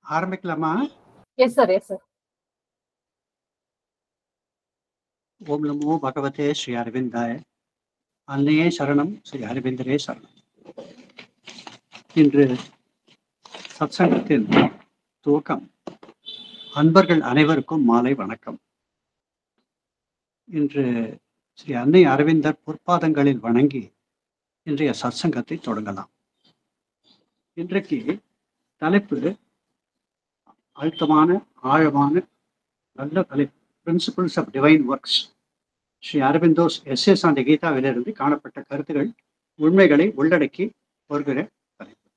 ஆரம்பிக்கலாமா? Yes sir, yes sir. ஓம் நமோ பகவதே ஸ்ரீ அரவிந்தாய. அன்னையே சரணம், ஸ்ரீ அரவிந்தரே சரணம். இன்று சத்சங்கத்தின் துவக்கம். அன்பர்கள் அனைவருக்கும் மாலை வணக்கம். இன்று ஸ்ரீ அன்னை அரவிந்தர் பொற்பாதங்களில் வணங்கி இன்றைய சத்சங்கத்தை தொடங்கலாம். இன்றைக்கு தலைப்பு அழுத்தமான, ஆழமான, நல்ல தலைப்பு. Principles of divine works. Sri Aurobindo's essays on the கீதாவிலிருந்து காணப்பட்ட கருத்துகள், உண்மைகளை உள்ளடக்கி வருகிற தலைப்பு.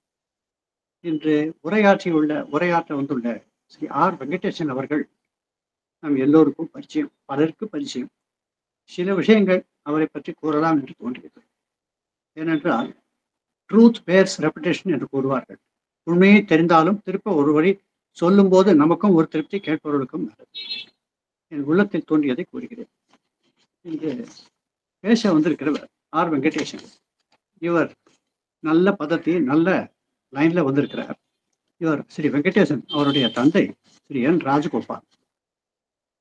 இன்று உரையாற்ற வந்துள்ள ஸ்ரீ ஆர் வெங்கடேசன் அவர்கள் நம் எல்லோருக்கும் பரிச்சயம், பலருக்கு பரிச்சயம். சில விஷயங்கள் அவரை பற்றி கூறலாம் என்று தோன்றியது. ஏனென்றால் ட்ரூத் பேர்ஸ் ரெப்புடேஷன் என்று கூறுவார்கள். உண்மையை தெரிந்தாலும் திருப்ப ஒரு வழி சொல்லும் போது நமக்கும் ஒரு திருப்தி, கேட்பவர்களுக்கும் நல்லது. என் உள்ளத்தில் தோன்றியதை கூறுகிறேன். இங்கு பேச வந்திருக்கிறவர் ஆர் வெங்கடேசன். இவர் நல்ல பதத்தை, நல்ல லைன்ல வந்திருக்கிறார். இவர் ஸ்ரீ வெங்கடேசன் அவருடைய தந்தை ஸ்ரீ என் ராஜகோபால்.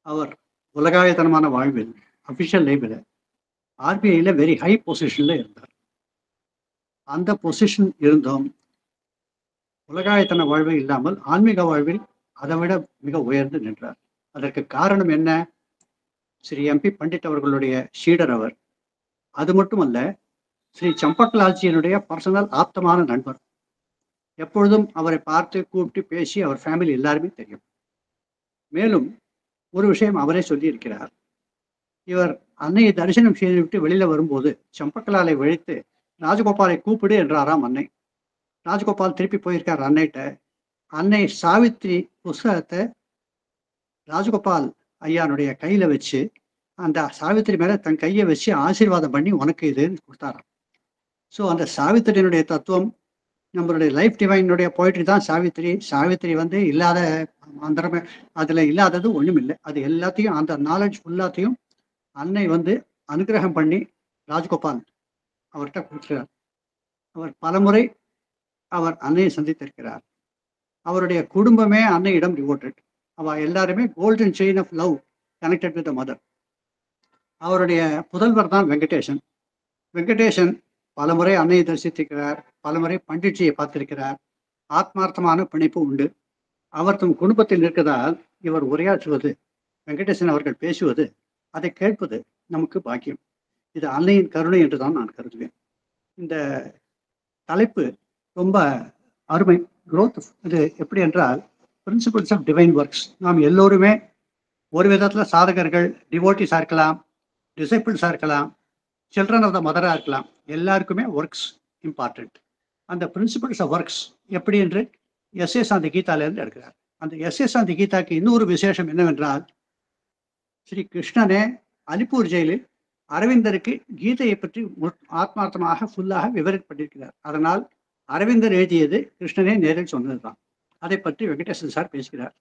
அவர் உலகாயத்தனமான வாழ்வில், அபிஷியல் லைஃபில் ஆர்பிஐல வெரி ஹை பொசிஷன்ல இருந்தார். அந்த பொசிஷன் இருந்தும் உலகாயத்தன வாழ்வு இல்லாமல் ஆன்மீக வாழ்வில் அதை விட மிக உயர்ந்து நின்றார். அதற்கு காரணம் என்ன? ஸ்ரீ எம்பி பண்டிட் அவர்களுடைய ஷீடர் அவர். அது மட்டுமல்ல, ஸ்ரீ சம்பக்லால்ஜியினுடைய பர்சனல் ஆப்தமான நண்பர். எப்பொழுதும் அவரை பார்த்து கூப்பிட்டு பேசி அவர் ஃபேமிலி எல்லாருமே தெரியும். மேலும் ஒரு விஷயம் அவரே சொல்லி இருக்கிறார். இவர் அன்னையை தரிசனம் செய்துவிட்டு வெளியில வரும்போது சம்பக்கலாலை விழித்து ராஜகோபாலை கூப்பிடு என்றாராம் அன்னை. ராஜகோபால் திருப்பி போயிருக்கார் அன்னைகிட்ட. அன்னை சாவித்திரி புஸ்தகத்தை ராஜகோபால் ஐயானுடைய கையில வச்சு அந்த சாவித்திரி மேல தன் கையை வச்சு ஆசீர்வாதம் பண்ணி உனக்கு இதுன்னு கொடுத்தாராம். ஸோ அந்த சாவித்திரியினுடைய தத்துவம், நம்மளுடைய லைஃப் டிவைனுடைய போயிட்ரி தான் சாவித்திரி. சாவித்திரி இல்லாத அந்த அதுல இல்லாதது ஒண்ணும் இல்லை. அது எல்லாத்தையும், அந்த நாலேஜ் ஃபுல்லாத்தையும் அன்னை அனுகிரகம் பண்ணி ராஜகோபால் அவர்கிட்ட கொடுக்கிறார். அவர் பலமுறை அவர் அன்னையை சந்தித்திருக்கிறார். அவருடைய குடும்பமே அன்னையிடம் டிவோட்டட். அவ எல்லாருமே golden chain of love connected with the mother. அவருடைய புதல்வர் தான் வெங்கடேசன். வெங்கடேசன் பலமுறை அன்னையை தரிசித்திருக்கிறார், பலமுறை பண்டிட்ஜியை பார்த்திருக்கிறார். ஆத்மார்த்தமான பிணைப்பு உண்டு. அவர் தம் குடும்பத்தில் இருக்கிறதால் இவர் உரையாற்றுவது, வெங்கடேசன் அவர்கள் பேசுவது, அதை கேட்பது நமக்கு பாக்கியம். இது அன்னையின் கருணை என்றுதான் நான் கருதுவேன். இந்த தலைப்பு ரொம்ப அருமை. growth. இது எப்படி என்றால் பிரின்சிபிள்ஸ் ஆஃப் டிவைன் ஒர்க்ஸ். நாம் எல்லோருமே ஒரு விதத்துல சாதகர்கள், டிவோட்டிஸா இருக்கலாம், டிசைபிள்ஸா இருக்கலாம், சில்ட்ரன் ஆஃப் த மதரா இருக்கலாம். எல்லாருக்குமே ஒர்க்ஸ் இம்பார்ட்டன்ட். அந்த பிரின்சிபிள்ஸ் ஆஃப் ஒர்க்ஸ் எப்படி என்று எஸ்எஸ் அந்த கீதாலேருந்து எடுக்கிறார். அந்த எஸ்எஸ் அந்த கீதாக்கு இன்னொரு விசேஷம் என்னவென்றால், ஸ்ரீ கிருஷ்ணனே அலிப்பூர் ஜெயிலில் அரவிந்தருக்கு கீதையை பற்றி ஆத்மார்த்தமாக ஃபுல்லாக விவரிக்கப்பட்டிருக்கிறார். அதனால் அரவிந்தர் எழுதியது கிருஷ்ணனே நேரில் சொன்னதுதான். அதை பற்றி வெங்கடேசன் சார் பேசுகிறார்.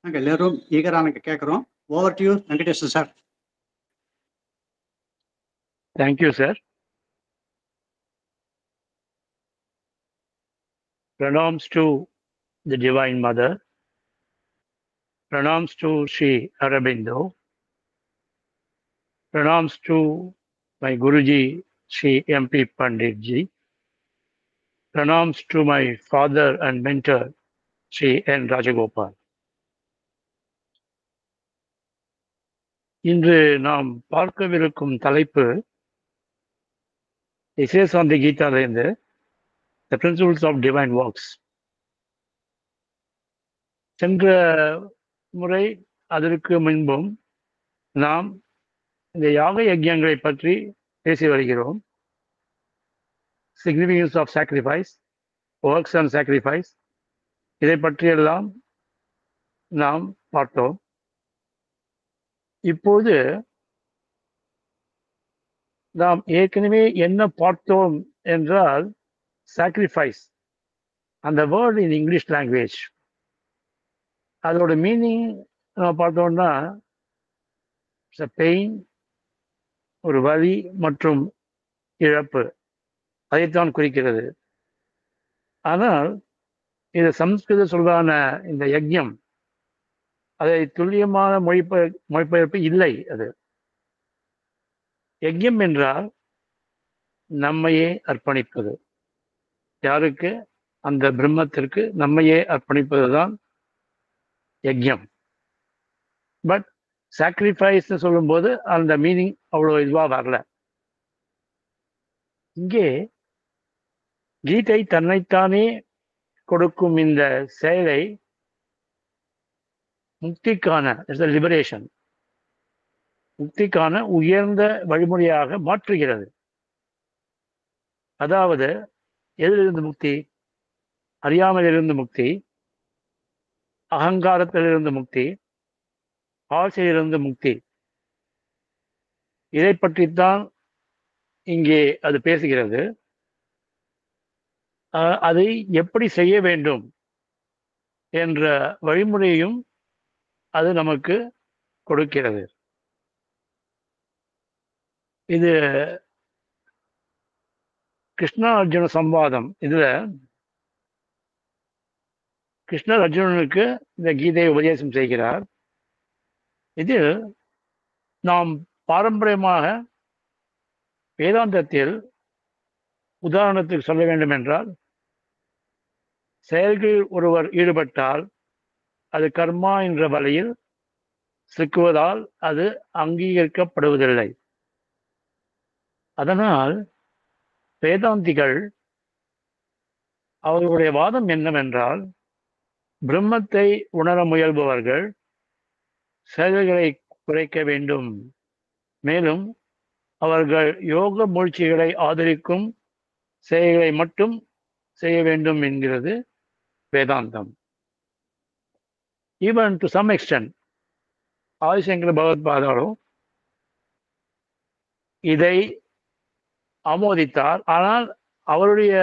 நாங்கள் எல்லாரும் ஈகரா நாங்கள் கேட்கிறோம். Over to you Venkatesan sir. Thank you, sir. Pranams to the Divine Mother. Pranams to Sri Aurobindo. Pranams to my Guruji, Sri MP Pandit Ji. Pranams to my father and mentor, Sri N. Rajagopal. இன்று நாம் பார்க்கவிருக்கும் தலைப்பு essays on the கீதாவிலிருந்து The Principles of Divine Works. சென்ற முறை அதற்கு முன்பும் நாம் இந்த யாக யஜ்யங்களை பற்றி பேசி வருகிறோம். Significance of sacrifice, works and sacrifice, இதை பற்றியெல்லாம் நாம் பார்த்தோம். இப்போது நாம் ஏற்கனவே என்ன பார்த்தோம் என்றால், sacrifice, அந்த வேர்ட் இன் இங்கிலீஷ் லாங்குவேஜ், அதோட மீனிங் நம்ம பார்த்தோம்னா பெயின், ஒரு வலி மற்றும் இழப்பு, அதைத்தான் குறிக்கிறது. ஆனால் இது சம்ஸ்கிருத சொல்லான இந்த யஜ்யம், அதை துல்லியமான மொழிபெயர்ப்பு இல்லை. அது யஜ்யம் என்றால் நம்மையே அர்ப்பணிப்பது. யாருக்கு? அந்த பிரம்மத்திற்கு நம்மையே அர்ப்பணிப்பதுதான் யஜ்யம். பட் சாக்ரிஃபைஸ் சொல்லும்போது அந்த மீனிங் அவ்வளோ இதுவா வரல. இங்கே கீதை தன்னைத்தானே கொடுக்கும் இந்த செயலை முக்திக்கான லிபரேஷன், முக்திக்கான உயர்ந்த வழிமுறையாக மாற்றுகிறது. அதாவது எதிலிருந்து முக்தி? அறியாமலிருந்து முக்தி, அகங்காரத்திலிருந்து முக்தி, ஆசையிலிருந்து முக்தி. இதை பற்றித்தான் இங்கே அது பேசுகிறது. அதை எப்படி செய்ய வேண்டும் என்ற வழிமுறையும் அது நமக்கு கொடுக்கிறது. இது கிருஷ்ண அர்ஜுன சம்வாதம். இதுல கிருஷ்ணர் அர்ஜுனனுக்கு இந்த கீதையை உபதேசம் செய்கிறார். இதில் நாம் பாரம்பரியமாக வேதாந்தத்தில் உதாரணத்துக்கு சொல்ல வேண்டும் என்றால், செயல்களில் ஒருவர் ஈடுபட்டால் அது கர்மா என்ற வலையில் சிக்குவதால் அது அங்கீகரிக்கப்படுவதில்லை. அதனால் வேதாந்திகள் அவர்களுடைய வாதம் என்னவென்றால், பிரம்மத்தை உணர முயல்பவர்கள் செயல்களை குறைக்க வேண்டும், மேலும் அவர்கள் யோக மூழ்ச்சிகளை ஆதரிக்கும் செயல்களை மட்டும் செய்ய வேண்டும் என்கிறது வேதாந்தம். Even to some extent Adi Shankara பகவத்பாதாலும் இதை ஆமோதித்தார். ஆனால் அவருடைய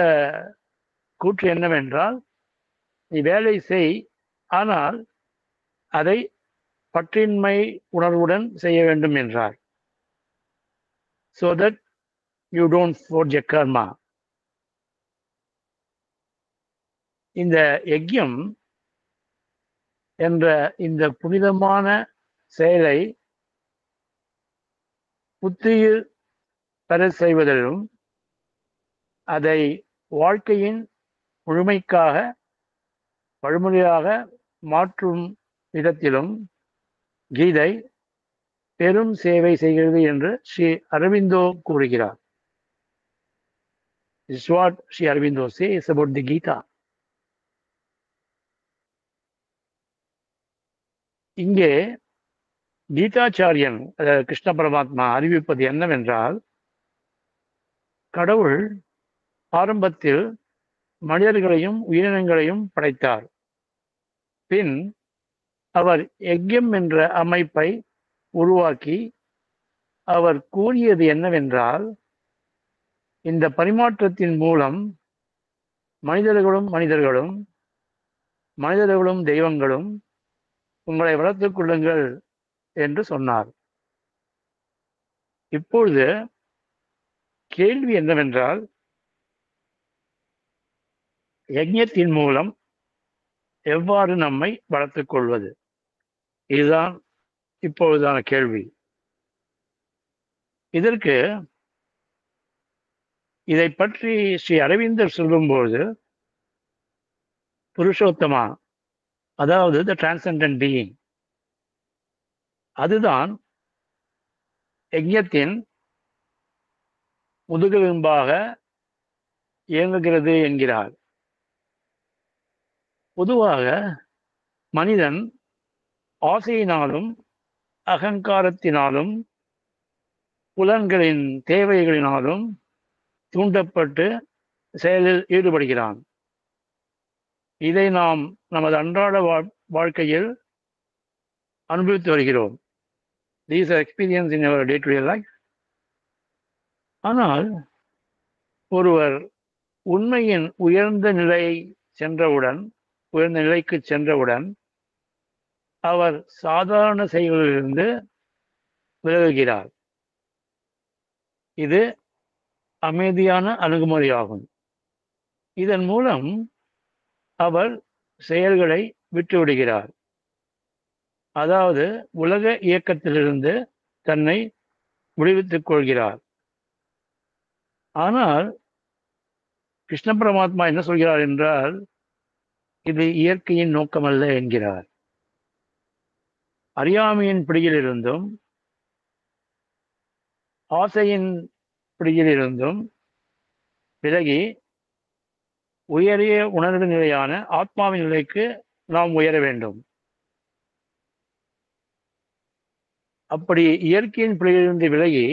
கூற்று என்னவென்றால், நீ வேலை செய், ஆனால் அதை பற்றின்மை உணர்வுடன் செய்ய வேண்டும் என்றார். So that you don't forge a karma. இந்த யஜ்யம் என்ற இந்த புனிதமான செயலை புத்தியில் பெற செய்வதிலும் அதை வாழ்க்கையின் முழுமைக்காக வழிமுறையாக மாற்றும் விதத்திலும் கீதை பெரும் சேவை செய்கிறது என்று ஸ்ரீ அரவிந்தோ கூறுகிறார். This is what Sri Aurobindo says about the Gita. இங்கே கீதாச்சாரியன் கிருஷ்ண பரமாத்மா அறிவிப்பது என்னவென்றால், கடவுள் ஆரம்பத்தில் மனிதர்களையும் உயிரினங்களையும் படைத்தார். பின் அவர் யஜ்யம் என்ற அமைப்பை உருவாக்கி அவர் கூறியது என்னவென்றால், இந்த பரிமாற்றத்தின் மூலம் மனிதர்களும் தெய்வங்களும் உங்களை வளர்த்துக் கொள்ளுங்கள் என்று சொன்னார். இப்பொழுது கேள்வி என்னவென்றால், யஜ்ஞத்தின் மூலம் எவ்வாறு நம்மை வளர்த்துக் கொள்வது? இதுதான் இப்பொழுதான கேள்வி. இதற்கு இதை பற்றி ஸ்ரீ அரவிந்தர் சொல்லும்போது, புருஷோத்தமா, அதாவது த டிரான்செண்டன்ட் பீயிங், அதுதான் யஜ்ஞத்தின் முதுகெலும்பாக இயங்குகிறது என்கிறார். பொதுவாக மனிதன் ஆசையினாலும் அகங்காரத்தினாலும் புலன்களின் தேவைகளினாலும் தூண்டப்பட்டு செயலில் ஈடுபடுகிறான். இதை நாம் நமது அன்றாட வாழ்க்கையில் அனுபவித்து வருகிறோம். These are experience in our day-to-day life. ஆனால் ஒருவர் உண்மையின் உயர்ந்த நிலைக்கு சென்றவுடன் அவர் சாதாரண செயல்களிலிருந்து விலகுகிறார். இது அமைதியான அணுகுமுறையாகும். இதன் மூலம் அவர் செயல்களை விட்டுவிடுகிறார். அதாவது உலக இயக்கத்திலிருந்து தன்னை விடுவித்துக் கொள்கிறார். ஆனால் கிருஷ்ண பரமாத்மா என்ன சொல்கிறார் என்றால், இது இயற்கையின் நோக்கமல்ல என்கிறார். அறியாமையின் பிடியிலிருந்தும் ஆசையின் பிடியிலிருந்தும் விலகி உயரிய உணர்வு நிலையான ஆத்மாவின் நிலைக்கு நாம் உயர வேண்டும். அப்படி இயற்கையின் பிடியிலிருந்து விலகி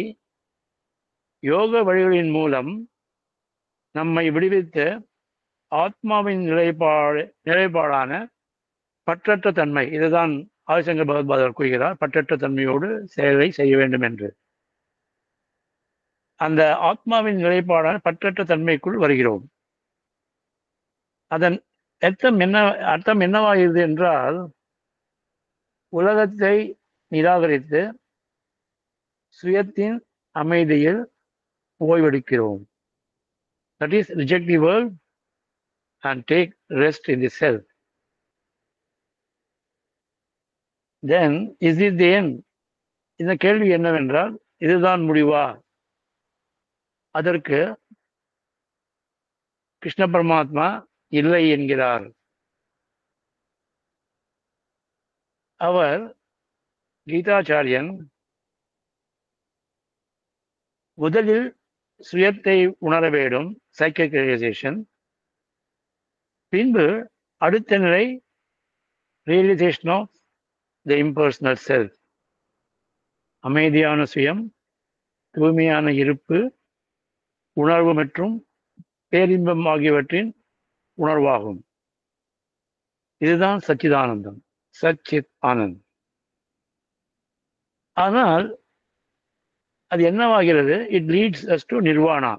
யோக வழிகளின் மூலம் நம்மை விடுவித்து ஆத்மாவின் நிலைப்பாடான பற்றற்ற தன்மை, இதுதான் ஆதிசங்கர் பகவத்பாதர் கூறுகிறார், பற்றற்ற தன்மையோடு செயலை செய்ய வேண்டும் என்று. அந்த ஆத்மாவின் நிலைப்பாடான பற்றற்ற தன்மைக்குள் வருகிறோம். அதன் அர்த்தம் என்னவாகிறது என்றால், உலகத்தை நிராகரித்து சுயத்தின் அமைதியில் ஓய்வெடுக்கிறோம். That is, reject the world and take rest in the self. Then, is it the end? இந்த கேள்வி என்னவென்றால், இதுதான் முடிவா? அதற்கு கிருஷ்ண பரமாத்மா இல்லை என்கிறார். அவர் கீதாச்சாரியன் முதலில் சுயத்தை உணர வேண்டும், சைக்கிக் ரியலைசேஷன். பின்பு அடுத்த நிலை realisation of the impersonal self, அமைதியான சுயம், தூய்மையான இருப்பு, உணர்வு மற்றும் பேரின்பம் ஆகியவற்றின் உணர்வாகும். இதுதான் சச்சிதானந்தம், சச்சித் ஆனந்த். ஆனால் அது என்னவாகிறது? It leads us to nirvana.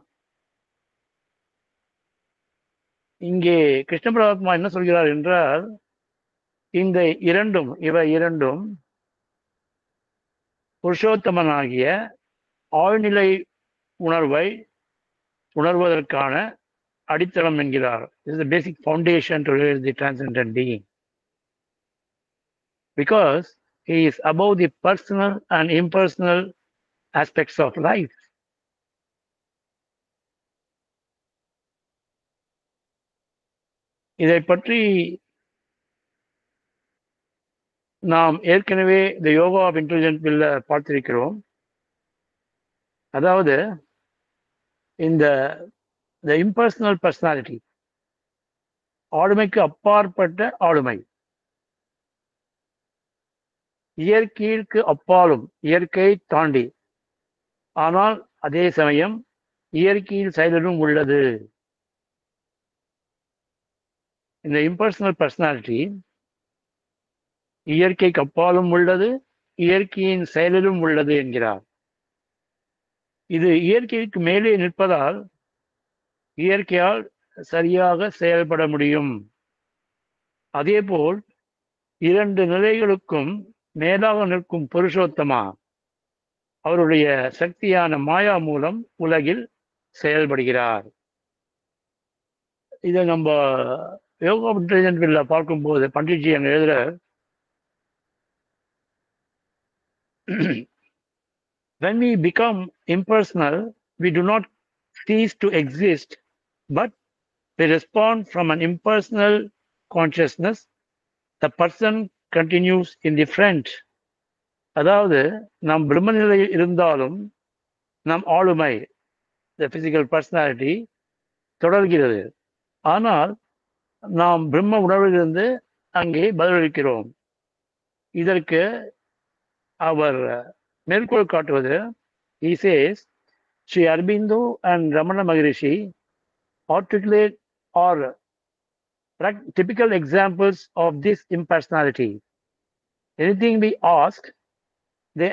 இங்கே கிருஷ்ண பரமாத்மா என்ன சொல்கிறார் என்றால், இந்த இவை இரண்டும் புருஷோத்தமனாகிய ஆழ்நிலை உணர்வை உணர்வதற்கான அடித்தளம் என்கிறார். This is the basic foundation to realize the transcendent being. Because he is above the personal and impersonal aspects of life. இதை பற்றி நாம் ஏற்கனவே இந்த யோகா ஆஃப் இன்டெலிஜென்ட் பில்ல பார்த்திருக்கிறோம். அதாவது இந்த இம்பர்சனல் பர்சனாலிட்டி, ஆளுமைக்கு அப்பாற்பட்ட ஆளுமை, இயற்கைக்கு அப்பாலும், இயற்கையை தாண்டி, ஆனால் அதே சமயம் இயற்கையில் செயலும் உள்ளது. இந்த இம்பர்சனல் பர்சனாலிட்டி இயற்கைக்கு அப்பாலும் உள்ளது, இயற்கையின் செயலிலும் உள்ளது என்கிறார். இது இயற்கைக்கு மேலே நிற்பதால் இயற்கையால் சரியாக செயல்பட முடியும். அதேபோல் இரண்டு நிலைகளுக்கும் மேலாக நிற்கும் புருஷோத்தமா அவருடைய சக்தியான மாயா மூலம் உலகில் செயல்படுகிறார். இதை நம்ம யோகா இன்டெலிஜென்ட் பில்ல பார்க்கும்போது பண்டிட்ஜி அங்க எழுதுற, when we become impersonal, we do not cease to exist, but we respond from an impersonal consciousness. The person continues in the front. அதாவது நாம் பிரம்ம நிலையில் இருந்தாலும் நம் ஆளுமை, the physical personality, தொடர்கிறது. ஆனால் நாம் பிரம்ம உணர்விலிருந்து அங்கே பதிலளிக்கிறோம். இதற்கு அவர் மேற்கோள் காட்டுவது, he says, Sri Aurobindo and Ramana Maharishi articulate are typical examples of this impersonality. Anything we ask, the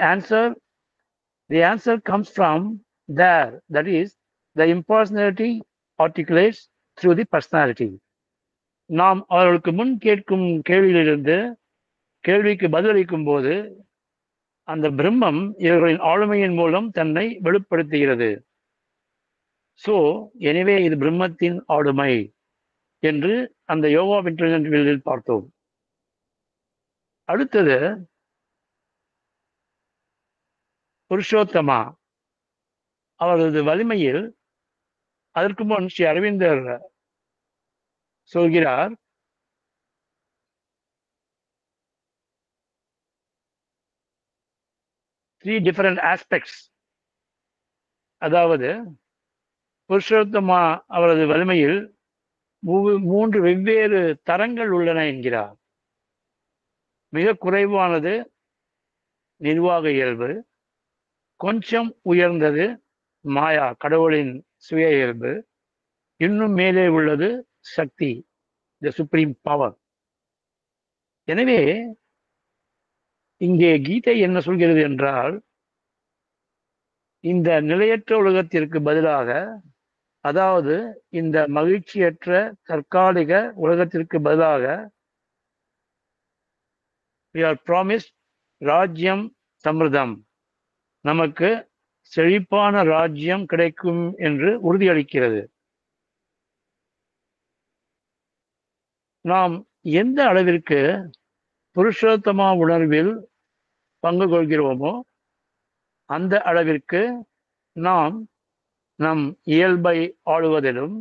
answer comes from there. That is, the impersonality articulates through the personality. நாம் அவர்களுக்கு முன் கேட்கும் கேள்வியிலிருந்து கேள்விக்கு பதிலளிக்கும் போது அந்த பிரம்மம் இவர்களின் ஆளுமையின் மூலம் தன்னை வெளிப்படுத்துகிறது. ஸோ எனவே இது பிரம்மத்தின் ஆளுமை. என்று அந்த யோகா இன்டெலிஜென்ட் வீலில் பார்த்தோம். அடுத்தது புருஷோத்தமா அவரது வலிமையில் அதற்கு முன் ஸ்ரீ அரவிந்தர் சொல்கிறார், த்ரீ டிஃபரண்ட் ஆஸ்பெக்ட்ஸ், அதாவது புருஷோத்தமா அவரது வலிமையில் மூன்று வெவ்வேறு தரங்கள் உள்ளன என்கிறார். மிக குறைவானது நிர்வாக இயல்பு, கொஞ்சம் உயர்ந்தது மாயா கடவுளின் சுய இயல்பு, இன்னும் மேலே உள்ளது சக்தி, த சுப்ரீம் பவர். எனவே இங்கே கீதை என்ன சொல்கிறது என்றால், இந்த நிலையற்ற உலகத்திற்கு பதிலாக, அதாவது இந்த மகிழ்ச்சியற்ற தற்காலிக உலகத்திற்கு பதிலாக, we are promised ராஜ்யம் சமிர்தம், நமக்கு செழிப்பான ராஜ்யம் கிடைக்கும் என்று உறுதியளிக்கிறது. நாம் எந்த அளவிற்கு புருஷோத்தமா உணர்வில் பங்கு கொள்கிறோமோ அந்த அளவிற்கு நாம் நம் இயல்பை ஆளுவதிலும்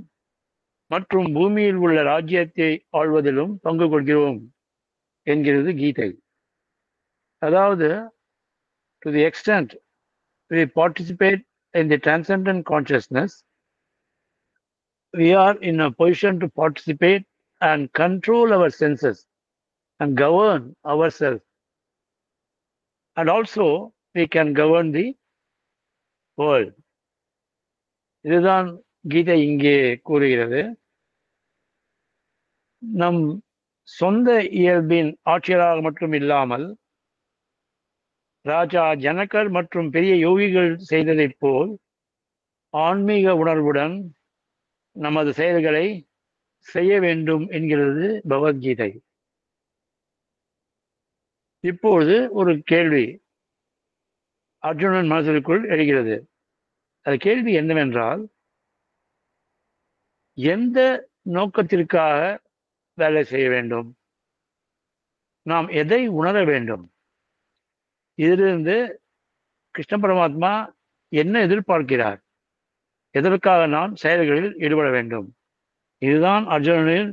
மற்றும் பூமியில் உள்ள ராஜ்யத்தை ஆள்வதிலும் பங்கு கொள்கிறோம் என்கிறது கீதை. அதாவது, to the extent we participate in the transcendent consciousness, we are in a position to participate and control our senses and govern ourselves. And also we can govern the world. இதுதான் கீதை இங்கே கூறுகிறது. நம் சொந்த இயல்பின் ஆட்சியராக மட்டும் இல்லாமல், ராஜா ஜனகர் மற்றும் பெரிய யோகிகள் செய்ததைப் போல் ஆன்மீக உணர்வுடன் நமது செயல்களை செய்ய வேண்டும் என்கிறது பகவத்கீதை. இப்பொழுது ஒரு கேள்வி அர்ஜுனன் மனதிற்குள் எழுகிறது. அது கேள்வி என்னவென்றால், எந்த நோக்கத்திற்காக வேலை செய்ய வேண்டும்? நாம் எதை உணர வேண்டும்? இதிலிருந்து கிருஷ்ண பரமாத்மா என்ன எதிர்பார்க்கிறார்? எதற்காக நான் செயல்களில் ஈடுபட வேண்டும்? இதுதான் அர்ஜுனனின்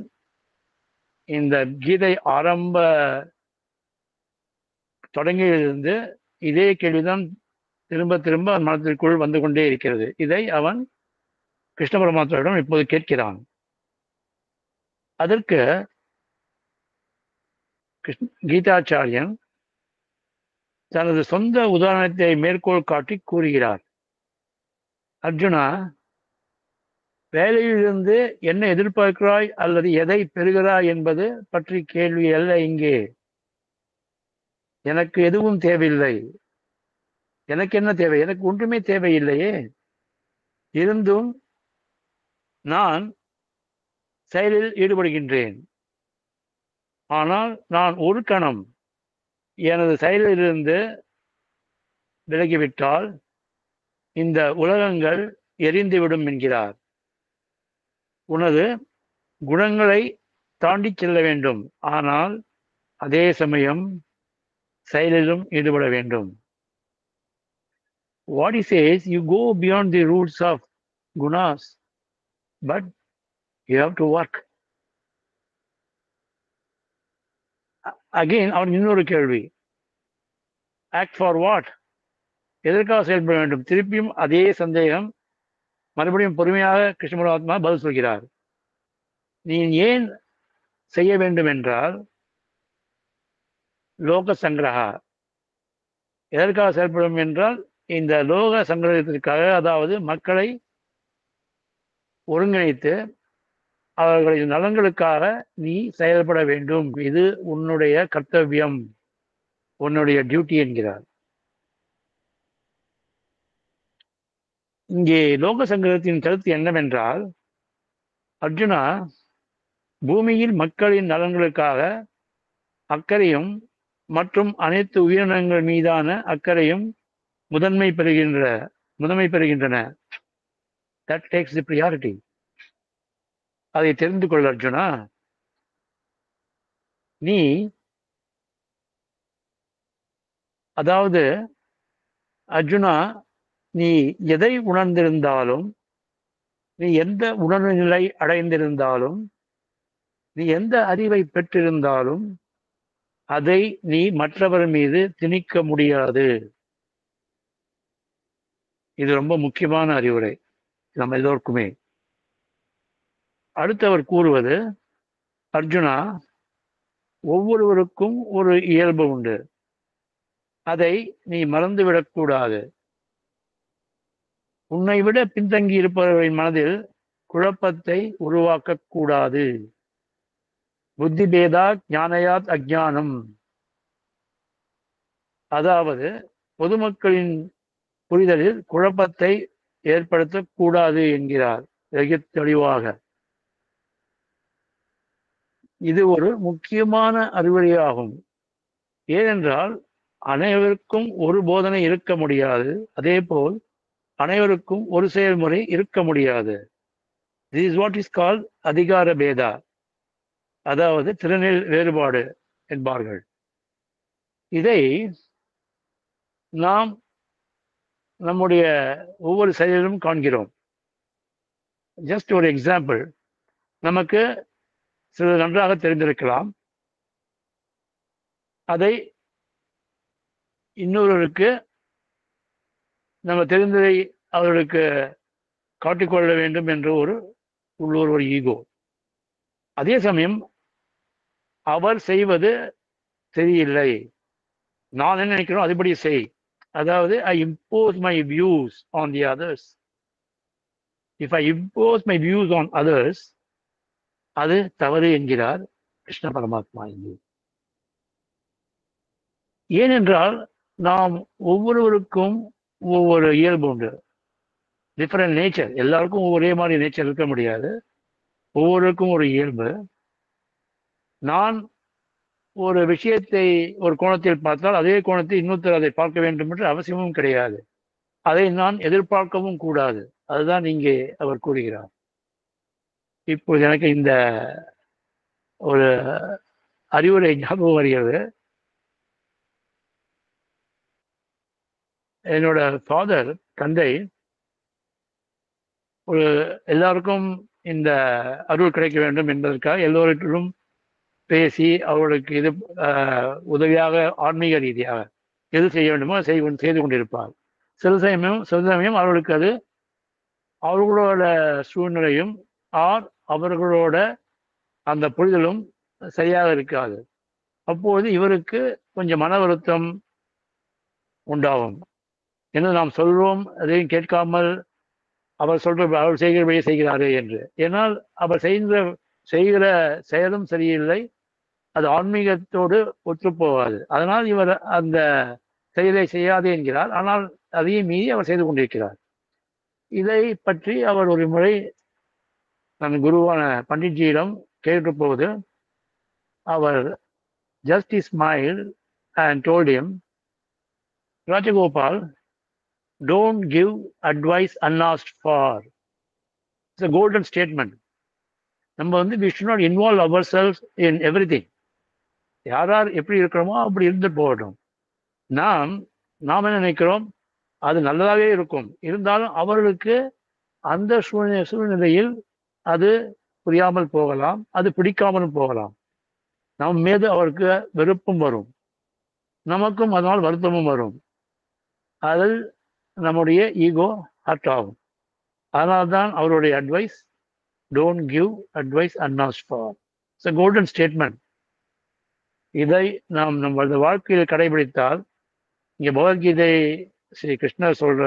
இந்த கீதை ஆரம்ப தொடங்கியிலிருந்து இதே கேள்விதான் திரும்ப திரும்ப மனத்திற்குள் வந்து கொண்டே இருக்கிறது. இதை அவன் கிருஷ்ண பரமாத்மாவிடம் இப்போது கேட்கிறான். அதற்கு கீதாச்சாரியன் தனது சொந்த உதாரணத்தை மேற்கோள் காட்டி கூறுகிறார். அர்ஜுனா, வேலையிலிருந்து என்ன எதிர்பார்க்கிறாய் அல்லது எதை பெறுகிறாய் என்பது பற்றி கேள்வி அல்ல இங்கே. எனக்கு எதுவும் தேவையில்லை. எனக்கு என்ன தேவை? எனக்கு ஒன்றுமே தேவையில்லையே. இருந்தும் நான் செயலில் ஈடுபடுகின்றேன். ஆனால் நான் ஒரு கணம் எனது செயலிலிருந்து விலகிவிட்டால் இந்த உலகங்கள் எரிந்துவிடும் என்கிறார். உனது குணங்களை தாண்டி செல்ல வேண்டும், ஆனால் அதே சமயம் செயலிலும் ஈடுபட வேண்டும். What he says, you go beyond the roots of gunas, but you have to work. Again, அவன் இன்னொரு கேள்வி, act for what? எதற்காக செயல்பட வேண்டும்? திருப்பியும் அதே சந்தேகம். மறுபடியும் பொறுமையாக கிருஷ்ண பரமாத்மா பதில் சொல்கிறார். நீ ஏன் செய்ய வேண்டும் என்றால், லோக சங்கிரகா. எதற்காக செயல்படும் என்றால், இந்த லோக சங்கிரகத்திற்காக, அதாவது மக்களை ஒருங்கிணைத்து அவர்களின் நலன்களுக்காக நீ செயல்பட வேண்டும். இது உன்னுடைய கர்த்தவியம், உன்னுடைய டியூட்டி என்கிறார். இங்கே லோக சங்கிரகத்தின் கருத்து என்னவென்றால், அர்ஜுனா, பூமியில் மக்களின் நலன்களுக்காக அக்கறையும் மற்றும் அனைத்து உயிரினங்கள் மீதான அக்கறையும் முதன்மை பெறுகின்றன. That takes the priority. அதை தெரிந்து கொள்ள அர்ஜுனா. நீ அதாவது அர்ஜுனா, நீ எதை உணர்ந்திருந்தாலும், நீ எந்த உணர்வு நிலை அடைந்திருந்தாலும், நீ எந்த அறிவை பெற்றிருந்தாலும் அதை நீ மற்றவர் மீது திணிக்க முடியாது. இது ரொம்ப முக்கியமான அறிவுரை நம்ம எல்லோருக்குமே. அடுத்தவர் கூறுவது, அர்ஜுனா, ஒவ்வொருவருக்கும் ஒரு இயல்பு உண்டு, அதை நீ மறந்துவிடக்கூடாது. உன்னை விட பின்தங்கி இருப்பவர்களின் மனதில் குழப்பத்தை உருவாக்க கூடாது. புத்தி பேதா ஞானயாத் அஜ்ஞானம். அதாவது பொதுமக்களின் புரிதலில் குழப்பத்தை ஏற்படுத்தக்கூடாது என்கிறார் வெகு தெளிவாக. இது ஒரு முக்கியமான அறிவுரையாகும். ஏனென்றால் அனைவருக்கும் ஒரு போதனை இருக்க முடியாது, அதே போல் அனைவருக்கும் ஒரு செயல்முறை இருக்க முடியாது. This is what is called அதிகார பேதா, அதாவது திறனில் வேறுபாடு என்பார்கள். இதை நாம் நம்முடைய ஒவ்வொரு செயலிலும் காண்கிறோம். ஜஸ்ட் ஒரு எக்ஸாம்பிள், நமக்கு சில நன்றாக தெரிந்திருக்கலாம், அதை இன்னொருவருக்கு நம்ம தெரிந்ததை அவர்களுக்கு காட்டிக்கொள்ள வேண்டும் என்ற ஒரு உள்ளூர் ஒரு ஈகோ. அதே சமயம் அவர் செய்வது சரியில்லை, நான் என்ன நினைக்கிறோம் அதுபடி செய், அதாவது I impose my views on the others. If I impose my views on others, அது தவறு என்கிறார் கிருஷ்ண பரமாத்மா இங்கு. ஏனென்றால் நாம் ஒவ்வொருவருக்கும் ஒவ்வொரு இயல்பு உண்டு, டிஃபரெண்ட் நேச்சர். எல்லாருக்கும் ஒரே மாதிரி நேச்சர் இருக்க முடியாது, ஒவ்வொருவருக்கும் ஒரு இயல்பு. நான் ஒரு விஷயத்தை ஒரு கோணத்தில் பார்த்தால் அதே கோணத்தில் இன்னொருத்தர் அதை பார்க்க வேண்டும் என்று அவசியமும் கிடையாது, அதை நான் எதிர்பார்க்கவும் கூடாது. அதுதான் இங்கே அவர் கூறுகிறார். இப்போது எனக்கு இந்த ஒரு அறிவுரை ஞாபகம் வருகிறது. என்னோட ஃபாதர், தந்தை, ஒரு எல்லாருக்கும் இந்த அருள் கிடைக்க வேண்டும் என்பதற்காக எல்லோருக்கும் பேசி அவர்களுக்கு இது உதவியாக ஆன்மீக ரீதியாக எது செய்ய வேண்டுமோ செய்து கொண்டிருப்பார். சில சமயம் அவர்களுக்கு அது அவர்களோட சூழ்நிலையும் அவர்களோட அந்த புரிதலும் சரியாக இருக்காது. அப்போது இவருக்கு கொஞ்சம் மன வருத்தம் உண்டாகும். என்ன நாம் சொல்றோம் அதையும் கேட்காமல் அவர் செய்கிறபடியே செய்கிறாரே என்று. ஏன்னால் அவர் செய்கிற செயலும் சரியில்லை, அது ஆன்மீகத்தோடு ஒத்துப்போகாது. அதனால் இவர் அந்த செயலை செய்யாதே என்கிறார், ஆனால் அதையும் மீறி அவர் செய்து கொண்டிருக்கிறார். இதை பற்றி அவர் ஒரு முறை தன் குருவான பண்டிட்ஜியிடம் கேட்டு போது, அவர் just smiled and told him, Rajagopal, don't give advice unasked for. It's a golden statement. நம்ம we should not involve ourselves in everything. யார் எப்படி இருக்கிறோமோ அப்படி இருந்து போகட்டும். நாம் என்ன நினைக்கிறோம், அது நல்லதாகவே இருக்கும், இருந்தாலும் அவர்களுக்கு அந்த சூழ்நிலையில் அது புரியாமல் போகலாம், அது பிடிக்காமலும் போகலாம். நம் மீது அவருக்கு வெறுப்பும் வரும், நமக்கும் அதனால் வருத்தமும் வரும். அதில் நம்முடைய ஈகோ ஹர்ட் ஆகும். அதனால்தான் அவருடைய advice, don't give advice unasked for. It's a golden statement. இதை நாம் நம்மளது வாழ்க்கையில் கடைபிடித்தால், இங்கே பகவத்கீதை ஸ்ரீ கிருஷ்ணர் சொல்ற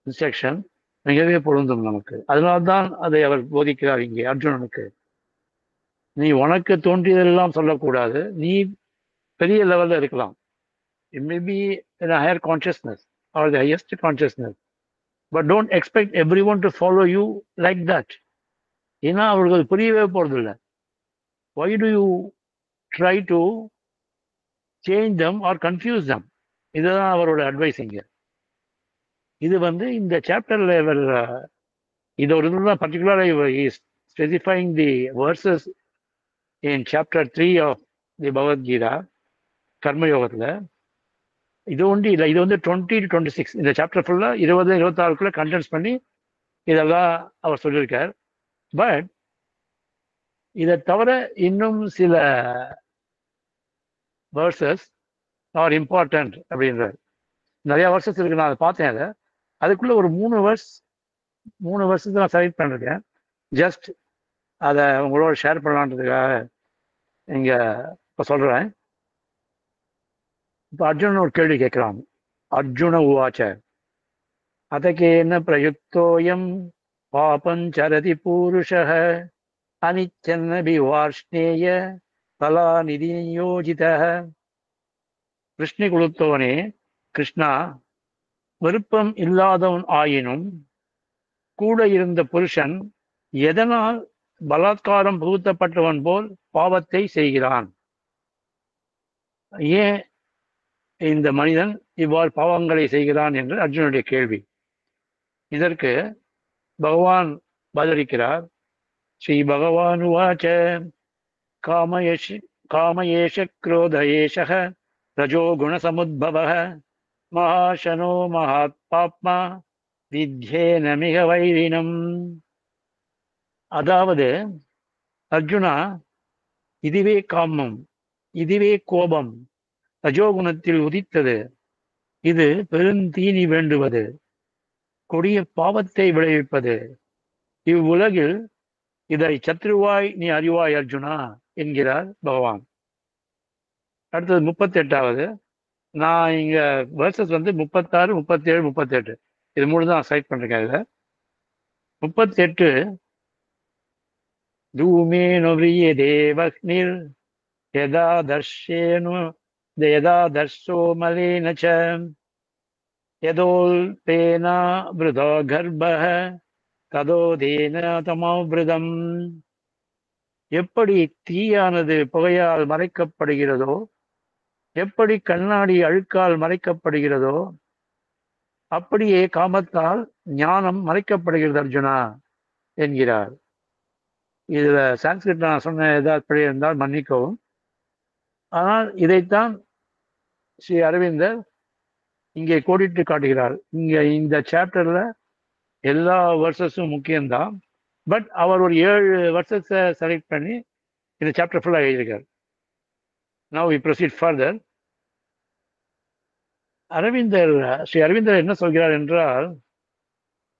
இன்ஸ்ட்ரக்ஷன் மிகவே பொருந்தும் நமக்கு. அதனால்தான் அதை அவர் போதிக்கிறார் இங்கே அர்ஜுனனுக்கு. நீ உனக்கு தோன்றியதெல்லாம் சொல்லக்கூடாது, நீ பெரிய லெவல்ல இருக்கலாம், it may be in a higher consciousness or the highest consciousness, but don't expect everyone to follow you like that. ஏன்னா அவர்களுக்கு புரியவே போறதில்லை. Why do you try to change them or confuse them? இதுதான் அவரோட அட்வைஸ் இங்க. இது இந்த சாப்டர்ல இவர் இது ஒரு இதுதான் பர்டிகுலரா specifying the verses in chapter 3 of the Bhagavad Gita, Karma Yogathula. இது ஒண்டி இல்லை, இது வந்து 20 to 26 இந்த சாப்டர் ஃபுல்லாக 20-26 கண்டென்ஸ் பண்ணி இதெல்லாம் அவர் சொல்லியிருக்கார். பட் இதை தவிர இன்னும் சில வேர்சஸ் ஆர் இம்பார்ட்டன்ட் அப்படின்றார். நிறைய வேர்சஸ் இருக்கு, நான் அதை பார்த்தேன். அதை அதுக்குள்ள ஒரு 3 வருஷத்தை நான் செலக்ட் பண்ணிருக்கேன். ஜஸ்ட் அதை உங்களோட ஷேர் பண்ணலான்றதுக்காக இங்க இப்போ சொல்றேன். இப்போ அர்ஜுனன் ஒரு கேள்வி கேட்கிறான். அர்ஜுன உவாச்ச அதகேன பிரயுக்தோயம் பாபஞ்சரதி பூருஷः அனிச்சன்னபி வார்ஷ்ணேய பலாநிதி நியோஜிதः. கிருஷ்ணி குலுத்தோனே, கிருஷ்ணா, விருப்பம் இல்லாதவன் ஆயினும் கூட இருந்த புருஷன் எதனால் பலாத்காரம் புகுத்தப்பட்டவன் போல் பாவத்தை செய்கிறான்? ஏன் இந்த மனிதன் இவ்வாறு பாவங்களை செய்கிறான் என்று அர்ஜுனுடைய கேள்வி. இதற்கு பகவான் பதிலளிக்கிறார். ஸ்ரீ பகவான் உவாச்ச காமயேஷ குரோதயேஷः ரஜோ குணசமுத்பவः மகாசனோ மகாத்மாத்மா வித்யேன மிக வைரினம். அதாவது, அர்ஜுனா, இதுவே காமம், இதுவே கோபம் ரஜோகுணத்தில் உதித்தது. இது பெருந்தீனி வேண்டுவது, கொடிய பாவத்தை விளைவிப்பது. இவ்வுலகில் இதை சத்ருவாய் நீ அறிவாய் அர்ஜுனா என்கிறார் பகவான். அடுத்தது 38வது. நான் இங்க வேர்சஸ் வந்து 36, 37, 38 இது 3 தான் செலக்ட் பண்ணிருக்கேன். இதுல 38 தூமேனு விரியதேவக்னிர் யதா தர்ஷோ மலேன ச யதோல்பேனா விருதோ கர்ப்பः ததோதேன தமோவிருதம். எப்படி தீயானது புகையால் மறைக்கப்படுகிறதோ, எப்படி கண்ணாடி அழுக்கால் மறைக்கப்படுகிறதோ, அப்படியே காமத்தால் ஞானம் மறைக்கப்படுகிறது அர்ஜுனா என்கிறார். இதுல சான்ஸ்கிரிட் நான் சொன்ன ஏதாவது பிழை இருந்தால் மன்னிக்கவும். ஆனால் இதைத்தான் ஸ்ரீ அரவிந்தர் இங்கே கோடிட்டு காட்டுகிறார். இங்க இந்த சாப்டர்ல எல்லா வருஷஸும் முக்கியம்தான். பட் அவர் ஒரு 7 வருஷத்தை செலக்ட் பண்ணி இந்த சாப்டர் ஃபுல்லாக எழுதியிருக்கார். Now we proceed further. Sri அரவிந்தர் என்ன சொல்கிறார் என்றால்,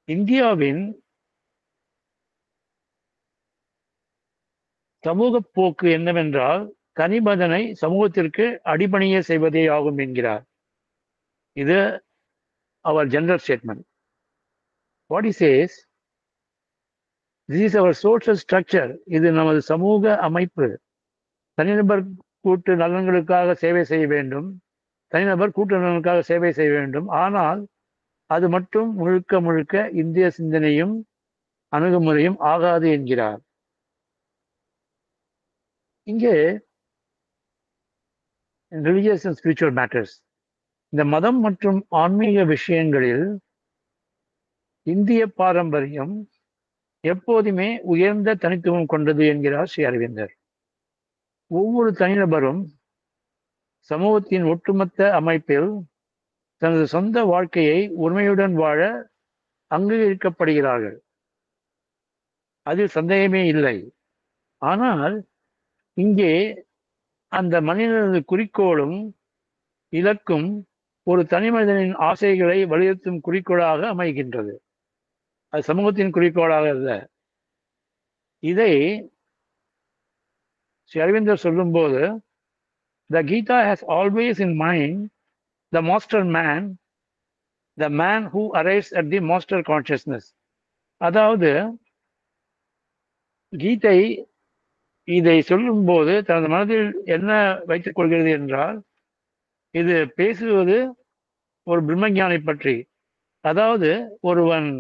இந்தியாவின் சமூக போக்கு என்னவென்றால் தனிமதனை சமூகத்திற்கு அடிபணிய செய்வதே ஆகும் என்கிறார். இது அவர் general statement. What he says, this is our social structure. இது நமது சமூக அமைப்பு. தனிநபர் கூட்டு நலன்களுக்காக சேவை செய்ய வேண்டும், தனிநபர் கூட்டு நலனுக்காக சேவை செய்ய வேண்டும். ஆனால் அது மட்டும் முழுக்க முழுக்க இந்திய சிந்தனையும் அணுகுமுறையும் ஆகாது என்கிறார். இங்கே ரிலிஜியஸ் அண்ட் ஸ்பிரிச்சுவல் மேட்டர்ஸ், இந்த மதம் மற்றும் ஆன்மீக விஷயங்களில் இந்திய பாரம்பரியம் எப்போதுமே உயர்ந்த தனித்துவம் கொண்டது என்கிறார் ஸ்ரீ அரவிந்தர். ஒவ்வொரு தனிநபரும் சமூகத்தின் ஒட்டுமொத்த அமைப்பில் தனது சொந்த வாழ்க்கையை உரிமையுடன் வாழ அங்கீகரிக்கப்படுகிறார்கள். அதில் சந்தேகமே இல்லை. ஆனால் இங்கே அந்த மனிதனது குறிக்கோளும் இலக்கும் ஒரு தனி மனிதனின் ஆசைகளை வலியுறுத்தும் குறிக்கோளாக அமைகின்றது. அது சமூகத்தின் குறிக்கோளாக அல்ல. இதை ஸ்ரீ அரவிந்தர் சொல்லும்போது, the Gita has always in mind the master man, the man who arrives at the master consciousness. அதாவது கீதை இதை சொல்லும்போது தனது மனதில் என்ன வைத்துக் கொள்கிறது என்றால், இது பேசுவது ஒரு பிரம்மஞானை பற்றி. அதாவது ஒருவன்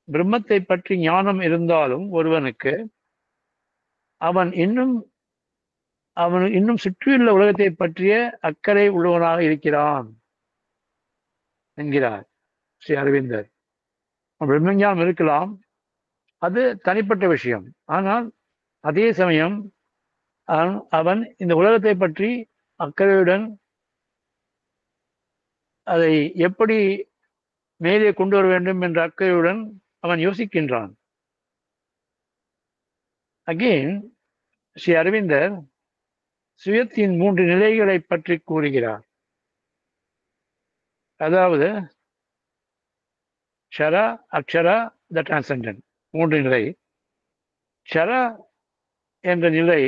பிரம்மத்தை பற்றி ஞானம் இருந்தாலும் ஒருவனுக்கு அவன் இன்னும் சுற்றியுள்ள உலகத்தை பற்றிய அக்கறை உள்ளவனாக இருக்கிறான் என்கிறார் ஸ்ரீ அரவிந்தர். பிரம்மஞானம் இருக்கலாம், அது தனிப்பட்ட விஷயம். ஆனால் அதே சமயம் அவன் இந்த உலகத்தை பற்றி அக்கறையுடன் அதை எப்படி மேலே கொண்டு வர வேண்டும் என்ற அக்கறையுடன் அவன் யோசிக்கின்றான். அகெயின் ஸ்ரீ அரவிந்தர் சுயத்தின் 3 நிலைகளை பற்றி கூறுகிறார். அதாவது க்ஷரா, அக்ஷரா, த டிரான்செண்டன்ட் 3 நிலை. க்ஷரா என்ற நிலை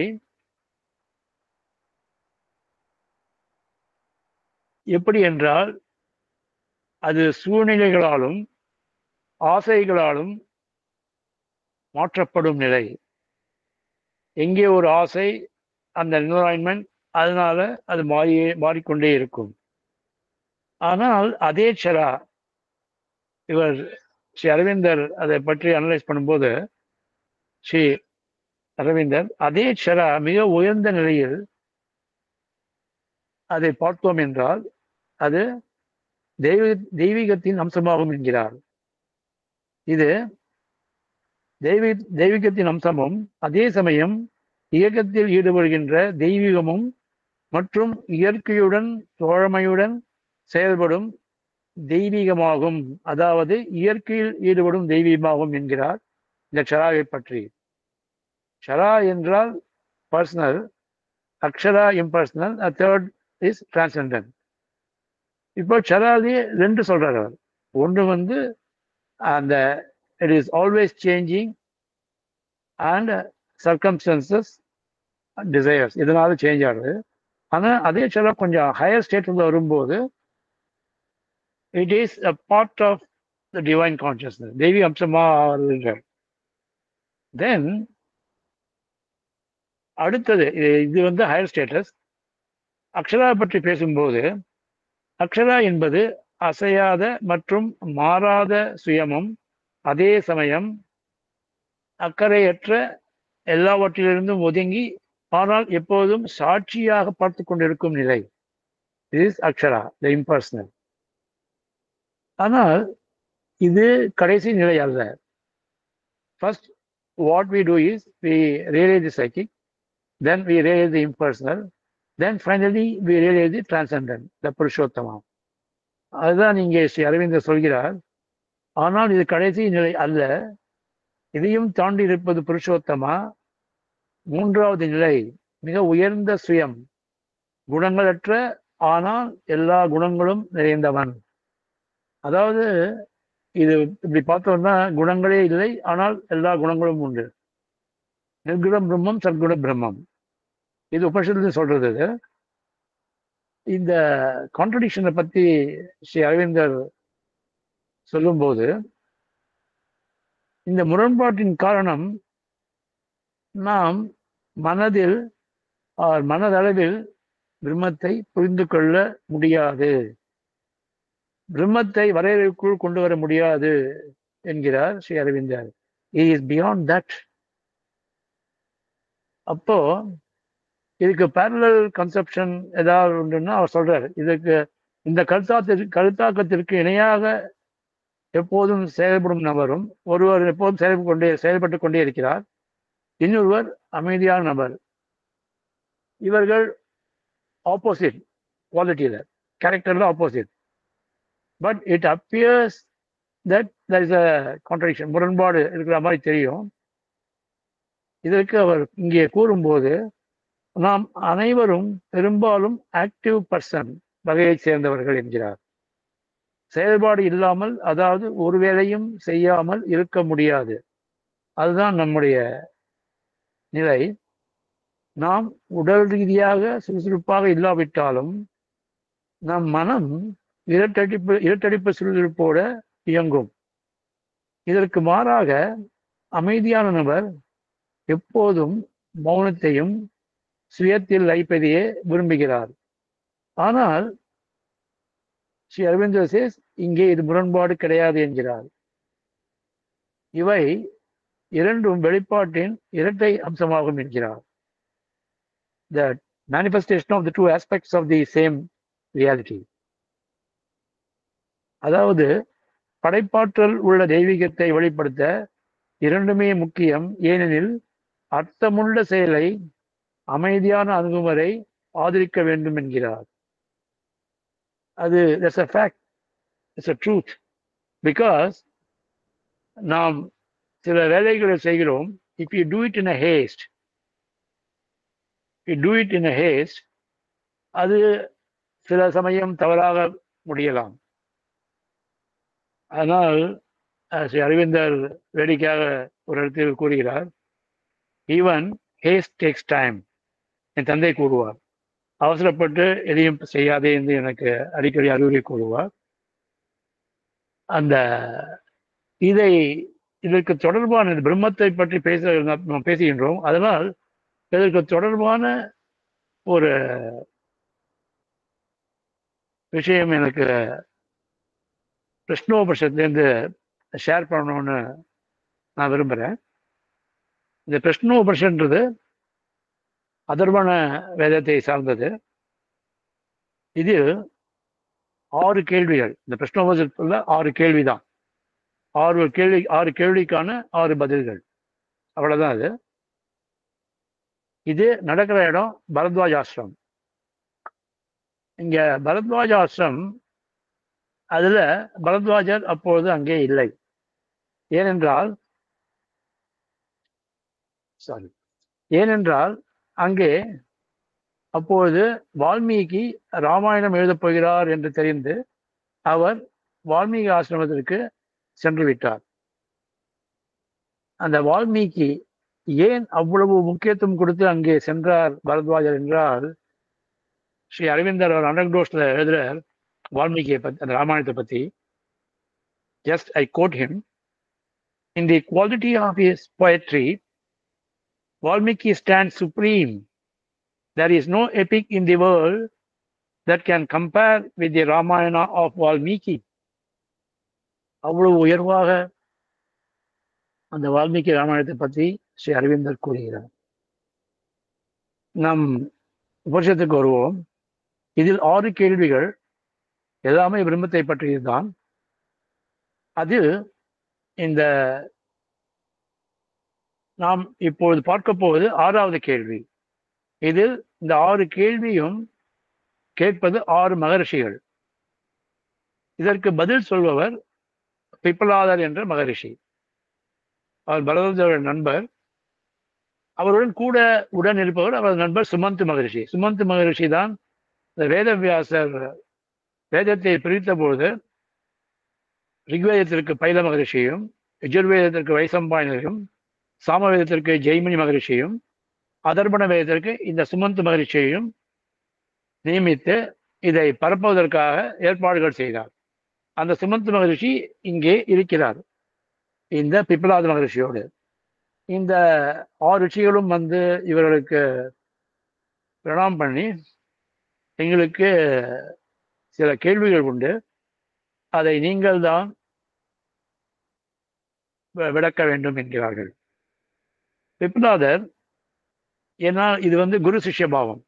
எப்படி என்றால் அது சூழ்நிலைகளாலும் ஆசைகளாலும் மாற்றப்படும் நிலை. எங்கே ஒரு ஆசை, அந்த என்விரான்மெண்ட், அதனால அது மாறிக்கொண்டே இருக்கும். ஆனால் அதே க்ஷரா, இவர் ஸ்ரீ அரவிந்தர் அதை பற்றி அனலைஸ் பண்ணும்போது ஸ்ரீ அரவிந்தர் அதே க்ஷரா மிக உயர்ந்த நிலையில் அதை பார்த்தோம் என்றால் அது தெய்வீகத்தின் அம்சமாகும் என்கிறார். இது தெய்வீகத்தின் அம்சமும் அதே சமயம் இயக்கத்தில் ஈடுபடுகின்ற தெய்வீகமும் மற்றும் இயற்கையுடன் தோழமையுடன் செயல்படும் தெய்வீகமாகும், அதாவது இயற்கையில் ஈடுபடும் தெய்வீகமாகும் என்கிறார் இந்த க்ஷராவை பற்றி. க்ஷரா என்றால் பர்சனல், அக்ஷரா இம்பர்சனல், தேர்ட் இஸ் டிரான்செண்டன்ட். இப்போ க்ஷராலே 2 சொல்றாரு அவர். ஒன்று அந்த it is always changing and circumstances desires, இதனால சேஞ்ச் ஆகுது. ஆனால் அதே க்ஷரா கொஞ்சம் ஹையர் ஸ்டேட்ல வரும்போது it is a part of the divine consciousness, தெய்வீக அம்சமாக. தென் அடுத்தது இது ஹையர் ஸ்டேட்டஸ். அக்ஷரா பற்றி பேசும்போது அக்ஷரா என்பது அசையாத மற்றும் மாறாத சுயமும் அதே சமயம் அக்கறையற்ற எல்லாவற்றிலிருந்தும் ஒதுங்கி ஆனால் எப்போதும் சாட்சியாக பார்த்து கொண்டிருக்கும் நிலை. இஸ் அக்ஷரா, த இம்பர்சனல். ஆனால் இது கடைசி நிலை அல்ல. First what we do is we realise the psychic, then we realize the impersonal, then finally we realize the transcendent, the Purushottama. அதுதான் இங்கே ஸ்ரீ அரவிந்தர் சொல்கிறார். ஆனால் இது கடைசி நிலை அல்ல, இதையும் தாண்டி இருப்பது புருஷோத்தமா. 3வது நிலை மிக உயர்ந்த சுயம், குணங்களற்ற ஆனால் எல்லா குணங்களும் நிறைந்தவன். அதாவது இது இப்படி பார்த்தோம்னா குணங்களே இல்லை, ஆனால் எல்லா குணங்களும் உண்டு. நிர்குண பிரம்மம், சர்க்குண பிரம்மம், இது உபனிஷத்துல சொல்றது. இந்த கான்ட்ரடிக்ஷனை பத்தி ஸ்ரீ அரவிந்தர் சொல்லும்போது இந்த முரண்பாட்டின் காரணம் நாம் மனதளவில் பிரம்மத்தை புரிந்து கொள்ள முடியாது, பிரம்மத்தை வரையறைக்குள் கொண்டு வர முடியாது என்கிறார் ஸ்ரீ அரவிந்தர். He is beyond that. அப்போ இதுக்கு பேரலல் கன்செப்ஷன் ஏதாவது உண்டுன்னா அவர் சொல்றாரு. இதுக்கு இந்த கருத்தாக்கத்திற்கு இணையாக எப்போதும் செயல்படும் நபரும் ஒருவர் எப்போதும் செயல்பட்டு கொண்டே இருக்கிறார், இன்னொருவர் அமைதியான நபர். இவர்கள் ஆப்போசிட் குவாலிட்டியில, கேரக்டர்ல opposite. But it appears that there is a contradiction, முரண்பாடு இருக்கிற மாதிரி தெரியும். இதற்கு அவர் இங்கே கூறும்போது நாம் அனைவரும் பெரும்பாலும் ஆக்டிவ் பர்சன் வகையை சேர்ந்தவர்கள் என்கிறார். செயல்பாடு இல்லாமல், அதாவது ஒரு வேளையும் செய்யாமல் இருக்க முடியாது, அதுதான் நம்முடைய நிலை. நாம் உடல் ரீதியாக சுறுசுறுப்பாக இல்லாவிட்டாலும் நம் மனம் இரட்டடிப்பு சுறுசுறுப்போட இயங்கும். இதற்கு மாறாக அமைதியான நபர் எப்போதும் மௌனத்தையும் சுயத்தில் வைப்பதையே விரும்புகிறார். ஆனால் ஸ்ரீ அரவிந்தர் சேஸ் இங்கே இது முரண்பாடு கிடையாது என்கிறார். இவை இரண்டும் வெளிப்பாட்டின் இரட்டை அம்சமாகும் என்கிறார். The manifestation of the two aspects of the same reality. அதாவது படைப்பாற்றல் உள்ள தெய்வீகத்தை வெளிப்படுத்த இரண்டுமே முக்கியம். ஏனெனில் அர்த்தமுள்ள செயலை அமைதியான அணுகுமுறை ஆதரிக்க வேண்டும் என்கிறார். அது that's a fact, it's a truth. Because நாம் சில வேலைகளை செய்கிறோம். If you do it in a haste, அது சில சமயம் தவறாக முடியலாம். ஆனால் ஸ்ரீ அரவிந்தர் வேடிக்கையாக ஒரு இடத்தில் கூறுகிறார், ஈவன் ஹேஸ்ட் டேக்ஸ் டைம். என் தந்தை கூறுவார், அவசரப்பட்டு எதையும் செய்யாதே என்று எனக்கு அடிக்கடி அறிவுரை கூறுவார். அந்த இதற்கு தொடர்பான பிரம்மத்தை பற்றி பேசுகின்றோம். அதனால் இதற்கு தொடர்பான ஒரு விஷயம் எனக்கு பிரஷ்னோபனிஷத்துலேருந்து ஷேர் பண்ணணும்னு நான் விரும்புகிறேன். இந்த பிரஷ்னோபனிஷன்றது அதர்வண வேதத்தை சார்ந்தது. இது 6 கேள்விகள். இந்த பிரஷ்னோபனிஷத்துல 6 கேள்விதான். 6 கேள்விக்கான 6 பதில்கள், அவ்வளவுதான். இது நடக்கிற இடம் பரத்வாஜ ஆசிரம். இங்க பரத்வாஜ ஆசிரம், அதுல பரத்வாஜர் அப்பொழுது அங்கே இல்லை. ஏனென்றால் அங்கே அப்பொழுது வால்மீகி ராமாயணம் எழுதப் போகிறார் என்று தெரிந்து அவர் வால்மீகி ஆசிரமத்திற்கு சென்று விட்டார். அந்த வால்மீகி ஏன் அவ்வளவு முக்கியத்துவம் கொடுத்து அங்கே சென்றார் பரத்வாஜர் என்றால், ஸ்ரீ அரவிந்தர் அவர் அனக்டோட்ஸ்ல எழுதுறார் வால்மீகியை பத்தி, அந்த ராமாயணத்தை பத்தி. Just I quote him, in the quality of his poetry, Valmiki stands supreme. There is no epic in the world that can compare with the Ramayana of Valmiki. அவ்வளவு உயர்வாக அந்த வால்மீகி ராமாயணத்தை பற்றி ஸ்ரீ அரவிந்தர் கூறுகிறார். நம் உபனிஷத்துக்கு வருவோம். இதில் 6 கேள்விகள் எல்லாமே பிரம்மத்தை பற்றியதுதான். அதில் இந்த நாம் இப்பொழுது பார்க்க போவது 6வது கேள்வி. இதில் இந்த 6 கேள்வியும் கேட்பது 6 மகரிஷிகள். இதற்கு பதில் சொல்பவர் பிப்பலாதர் என்ற மகரிஷி. அவர் பரதனுடைய நண்பர். அவருடன் கூட உடன் இருப்பவர் அவரது நண்பர் சுமந்த் மகரிஷி. சுமந்த் மகரிஷி தான் இந்த வேதவியாசர் வேதத்தை பிரித்த பொழுது ரிக்வேதத்திற்கு பைல மகரிஷியும், யஜுர்வேதத்திற்கு வைசம்பாயனரும், சாமவேதத்திற்கு ஜெய்மினி மகரிஷியும், அதர்பண வேதத்திற்கு இந்த சுமந்த் மகரிஷியையும் நியமித்து இதை பரப்புவதற்காக ஏற்பாடுகள் செய்தார். அந்த சுமந்த் மகரிஷி இங்கே இருக்கிறார் இந்த பிப்பலாத மகரிஷியோடு. இந்த 6 ரிஷிகளும் வந்து இவர்களுக்கு பிரணாம் பண்ணி, எங்களுக்கு சில கேள்விகள் உண்டு, அதை நீங்கள் தான் விளக்க வேண்டும் என்கிறார்கள். பிப்பலாதர், ஏன்னா இது வந்து குரு சிஷ்ய பாவம்.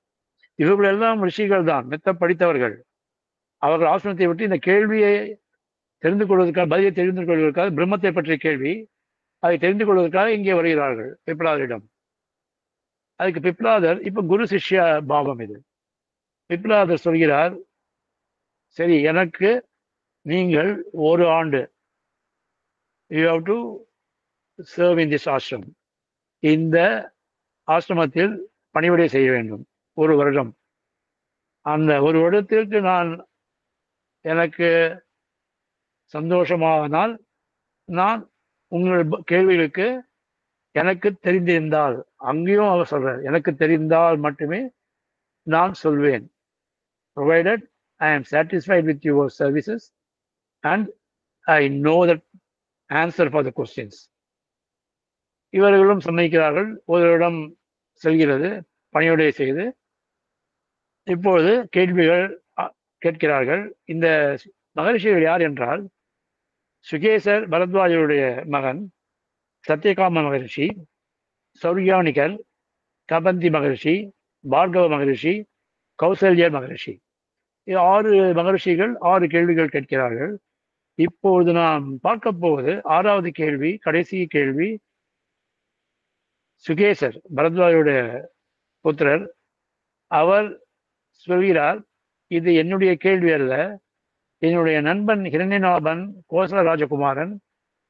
இவர்கள் எல்லாம் ரிஷிகள் தான், மெத்த படித்தவர்கள். அவர்கள் ஆசிரமத்தை விட்டு இந்த கேள்வியை தெரிந்து கொள்வதற்காக, பதிலை தெரிந்து கொள்வதற்காக, பிரம்மத்தை பற்றிய கேள்வி அதை தெரிந்து கொள்வதற்காக இங்கே வருகிறார்கள் பிப்பலாதரிடம். அதுக்கு பிப்பலாதர் இப்ப குரு சிஷ்ய பாவம் இது. பிப்பலாதர் சொல்கிறார், சரி, எனக்கு நீங்கள் 1 ஆண்டு you have to serve in this ashram. இந்த ஆசிரமத்தில் பணிவிடை செய்ய வேண்டும் 1 வருடம். அந்த 1 வருடத்திற்கு எனக்கு சந்தோஷமானால் நான் உங்கள் கேள்விகளுக்கு எனக்கு தெரிந்திருந்தால், அங்கேயும் அவர் சொல்றார், எனக்கு தெரிந்தால் மட்டுமே நான் சொல்வேன். provided I am satisfied with your services and I know that answer for the questions. இவர்களும் சம்மதிக்கிறார்கள். 1 வருடம் செல்கிறது, பணியுடைய செய்து இப்பொழுது கேள்விகள் கேட்கிறார்கள். இந்த மகரிஷிகள் யார் என்றால், சுகேசர் பரத்வாஜருடைய மகன் சத்யகாம மகரிஷி, சௌரியானிகர், கபந்தி மகரிஷி, பார்கவ மகரிஷி, கௌசல்யர் மகரிஷி. 6 மகரிஷிகள் 6 கேள்விகள் கேட்கிறார்கள். இப்பொழுது நாம் பார்க்க போவது 6வது கேள்வி, கடைசி கேள்வி. சுகேசர், பரத்வாஜுடைய புத்திரர், அவர் சொல்கிறார், இது என்னுடைய கேள்வி அல்ல, என்னுடைய நண்பன் ஹிரண்யநாபன் கோசல ராஜகுமாரன்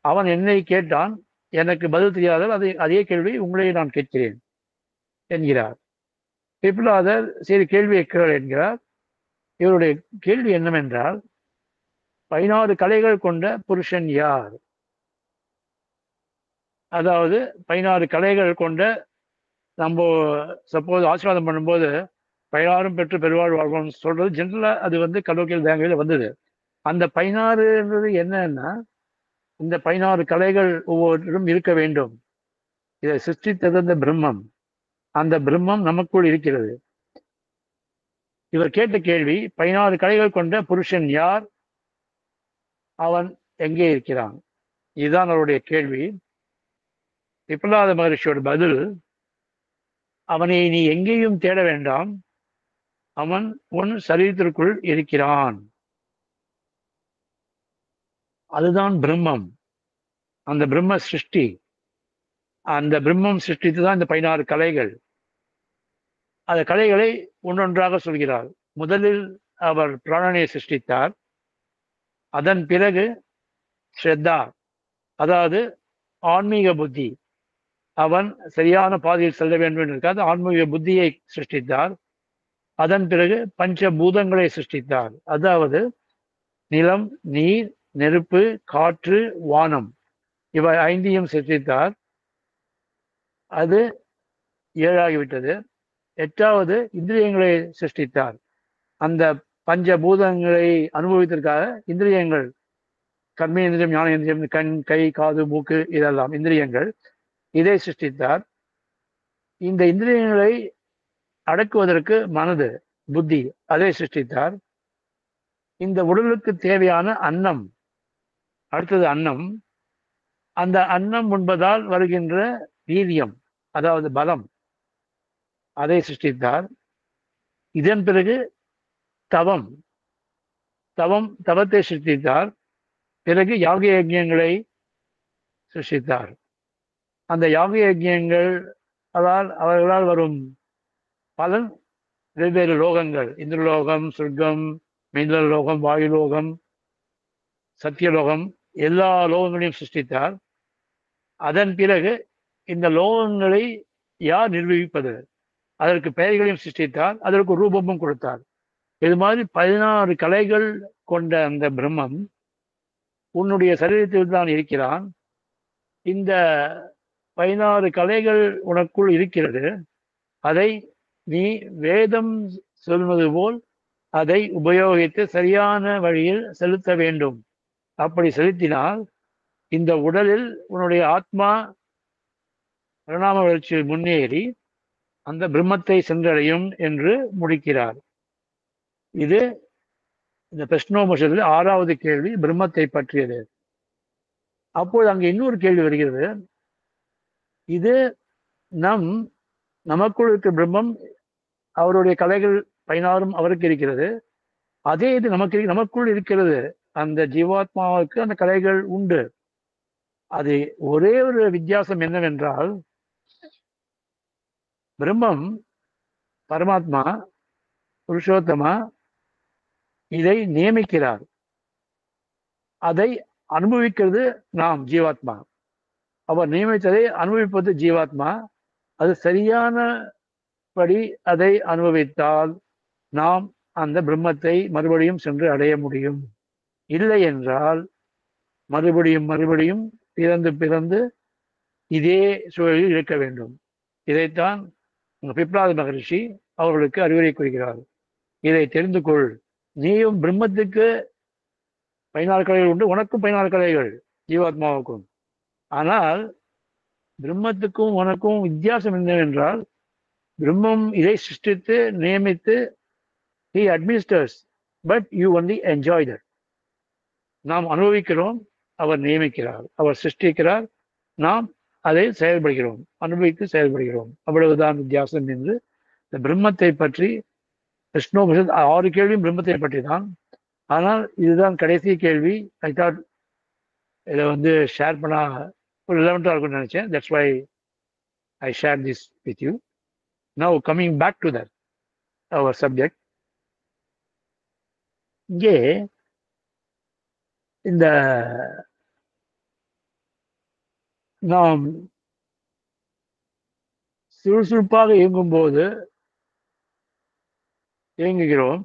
அவன் என்னை கேட்டான், எனக்கு பதில் தெரியாதால் அதே கேள்வி உங்களை நான் கேட்கிறேன் என்கிறார். பிப்லாதர் சரி கேள்வியை கேள் என்கிறார். இவருடைய கேள்வி என்னவென்றால், 16 கலைகள் கொண்ட புருஷன் யார்? அதாவது 16 கலைகள் கொண்ட, நம்ம சப்போஸ் ஆசீர்வாதம் பண்ணும்போது 16 பெற்று பெருவாழ் வாழ்வோம்னு சொல்றது ஜென்ரலா அது கலோக்கியல் லாங்குவேஜ்ல வந்தது. அந்த 16ன்றது என்னன்னா, இந்த 16 கலைகள் ஒவ்வொருத்தரும் இருக்க வேண்டும். இதை சிருஷ்டித்தது அந்த பிரம்மம். அந்த பிரம்மம் நமக்குள் இருக்கிறது. இவர் கேட்ட கேள்வி, 16 கலைகள் கொண்ட புருஷன் யார்? அவன் எங்கே இருக்கிறான்? இதுதான் அவருடைய கேள்வி. பிப்லாத மகரிஷியோட பதில், அவனை நீ எங்கேயும் தேட வேண்டாம், அவன் உன் சரீரத்திற்குள் இருக்கிறான். அதுதான் பிரம்மம். அந்த பிரம்ம சிருஷ்டி, அந்த பிரம்மம் சிருஷ்டித்துதான் இந்த 16 கலைகள். அந்த கலைகளை ஒன்றொன்றாக சொல்கிறார். முதலில் அவர் பிராணனை சிருஷ்டித்தார். அதன் பிறகு ஸ்ரத்தா, அதாவது ஆன்மீக புத்தி, அவன் சரியான பாதையில் செல்ல வேண்டும் என்றால் ஆன்மீக புத்தியை சிருஷ்டித்தார். அதன் பிறகு பஞ்சபூதங்களை சிருஷ்டித்தார். அதாவது நிலம், நீர், நெருப்பு, காற்று, வானம், இவை 5ஐயும் சிருஷ்டித்தார். அது 7ஆகிவிட்டது. 8வது இந்திரியங்களை சிருஷ்டித்தார். அந்த பஞ்சபூதங்களை அனுபவித்ததற்காக இந்திரியங்கள், கர்மேந்திரியம், ஞானேந்திரியம், கண், கை, காது, மூக்கு, இதெல்லாம் இந்திரியங்கள், இதை சிருஷ்டித்தார். இந்த இந்திரியங்களை அடக்குவதற்கு மனது, புத்தி, அதை சிருஷ்டித்தார். இந்த உடலுக்கு தேவையான அன்னம், அடுத்தது அன்னம், அந்த அன்னம் உண்பதால் வருகின்ற வீரியம், அதாவது பலம், அதை சிருஷ்டித்தார். இதன் பிறகு தவம், தவத்தை சிருஷ்டித்தார். பிறகு யாக யஜ்யங்களை சிருஷ்டித்தார். அந்த யாக யஜ்யங்கள் அவர்களால் வரும் பலன் வெவ்வேறு லோகங்கள், இந்திரலோகம், சொர்க்கம், மின்னல் லோகம், வாயுலோகம், சத்தியலோகம், எல்லா லோகங்களையும் சிருஷ்டித்தார். அதன் பிறகு இந்த லோகங்களை யார் நிர்வகிப்பது, அதற்கு பெயர்களையும் சிருஷ்டித்தார். அதற்கு ரூபமும் கொடுத்தார். இது மாதிரி 16 கலைகள் கொண்ட அந்த பிரம்மம் உன்னுடைய சரீரத்தில் தான் இருக்கிறான். இந்த 16 கலைகள் உனக்குள் இருக்கிறது. அதை நீ வேதம் சொல்வது போல் அதை உபயோகித்து சரியான வழியில் செலுத்த வேண்டும். அப்படி செலுத்தினால் இந்த உடலில் உன்னுடைய ஆத்மா பரிணாம வளர்ச்சியில் முன்னேறி அந்த பிரம்மத்தை சென்றடையும் என்று முடிக்கிறார். இது இந்த பிரஷ்னோபனிஷத்தில் 6வது கேள்வி, பிரம்மத்தை பற்றியது. அப்போது அங்கே இன்னொரு கேள்வி வருகிறது. இது நமக்குள் இருக்கிற பிரம்மம், அவருடைய கலைகள் 16 அவருக்கு இருக்கிறது. அதே இது நமக்குள் இருக்கிறது. அந்த ஜீவாத்மாவுக்கு அந்த கலைகள் உண்டு. அது ஒரே ஒரு வித்தியாசம் என்னவென்றால், பிரம்மம், பரமாத்மா, புருஷோத்தமா இதை நியமிக்கிறார். அதை அனுபவிக்கிறது நாம் ஜீவாத்மா. அவர் நியமித்ததை அனுபவிப்பது ஜீவாத்மா. அது சரியானபடி அதை அனுபவித்தால் நாம் அந்த பிரம்மத்தை மறுபடியும் சென்று அடைய முடியும். இல்லை என்றால் மறுபடியும் பிறந்து இதே சூழலில் இருக்க வேண்டும். இதைத்தான் பிப்லாத மகரிஷி அவர்களுக்கு அறிவுரை கூறுகிறார். இதை தெரிந்து கொள், நீயும் பிரம்மத்துக்கு 16 கலைகள் உண்டு, உனக்கும் 16 கலைகள், ஜீவாத்மாவுக்கும். ஆனால் பிரம்மத்துக்கும் உனக்கும் வித்தியாசம் என்னவென்றால், பிரம்மம் இதை சிருஷ்டித்து நியமித்து he administers, but you only enjoy that. நாம் அனுபவிக்கிறோம், அவர் நியமிக்கிறார். அவர் சிருஷ்டிக்கிறார், நாம் அதை செயல்படுகிறோம், அனுபவித்து செயல்படுகிறோம். அவ்வளவுதான் வித்தியாசம் என்று இந்த பிரம்மத்தை பற்றி பிரஷ்னோபனிஷத் 6 கேள்வியும் பிரம்மத்தை பற்றி தான். ஆனால் இதுதான் கடைசி கேள்வி. ஐ தாட் இதை வந்து ஷேர் பண்ண ஒரு ரிலவெண்ட்டாக இருக்கும்னு நினச்சேன். That's why I share this with you. Now coming back to that our subject. இங்கே இந்த நாம் சுறுசுறுப்பாக இயங்கும்போது இயங்குகிறோம்.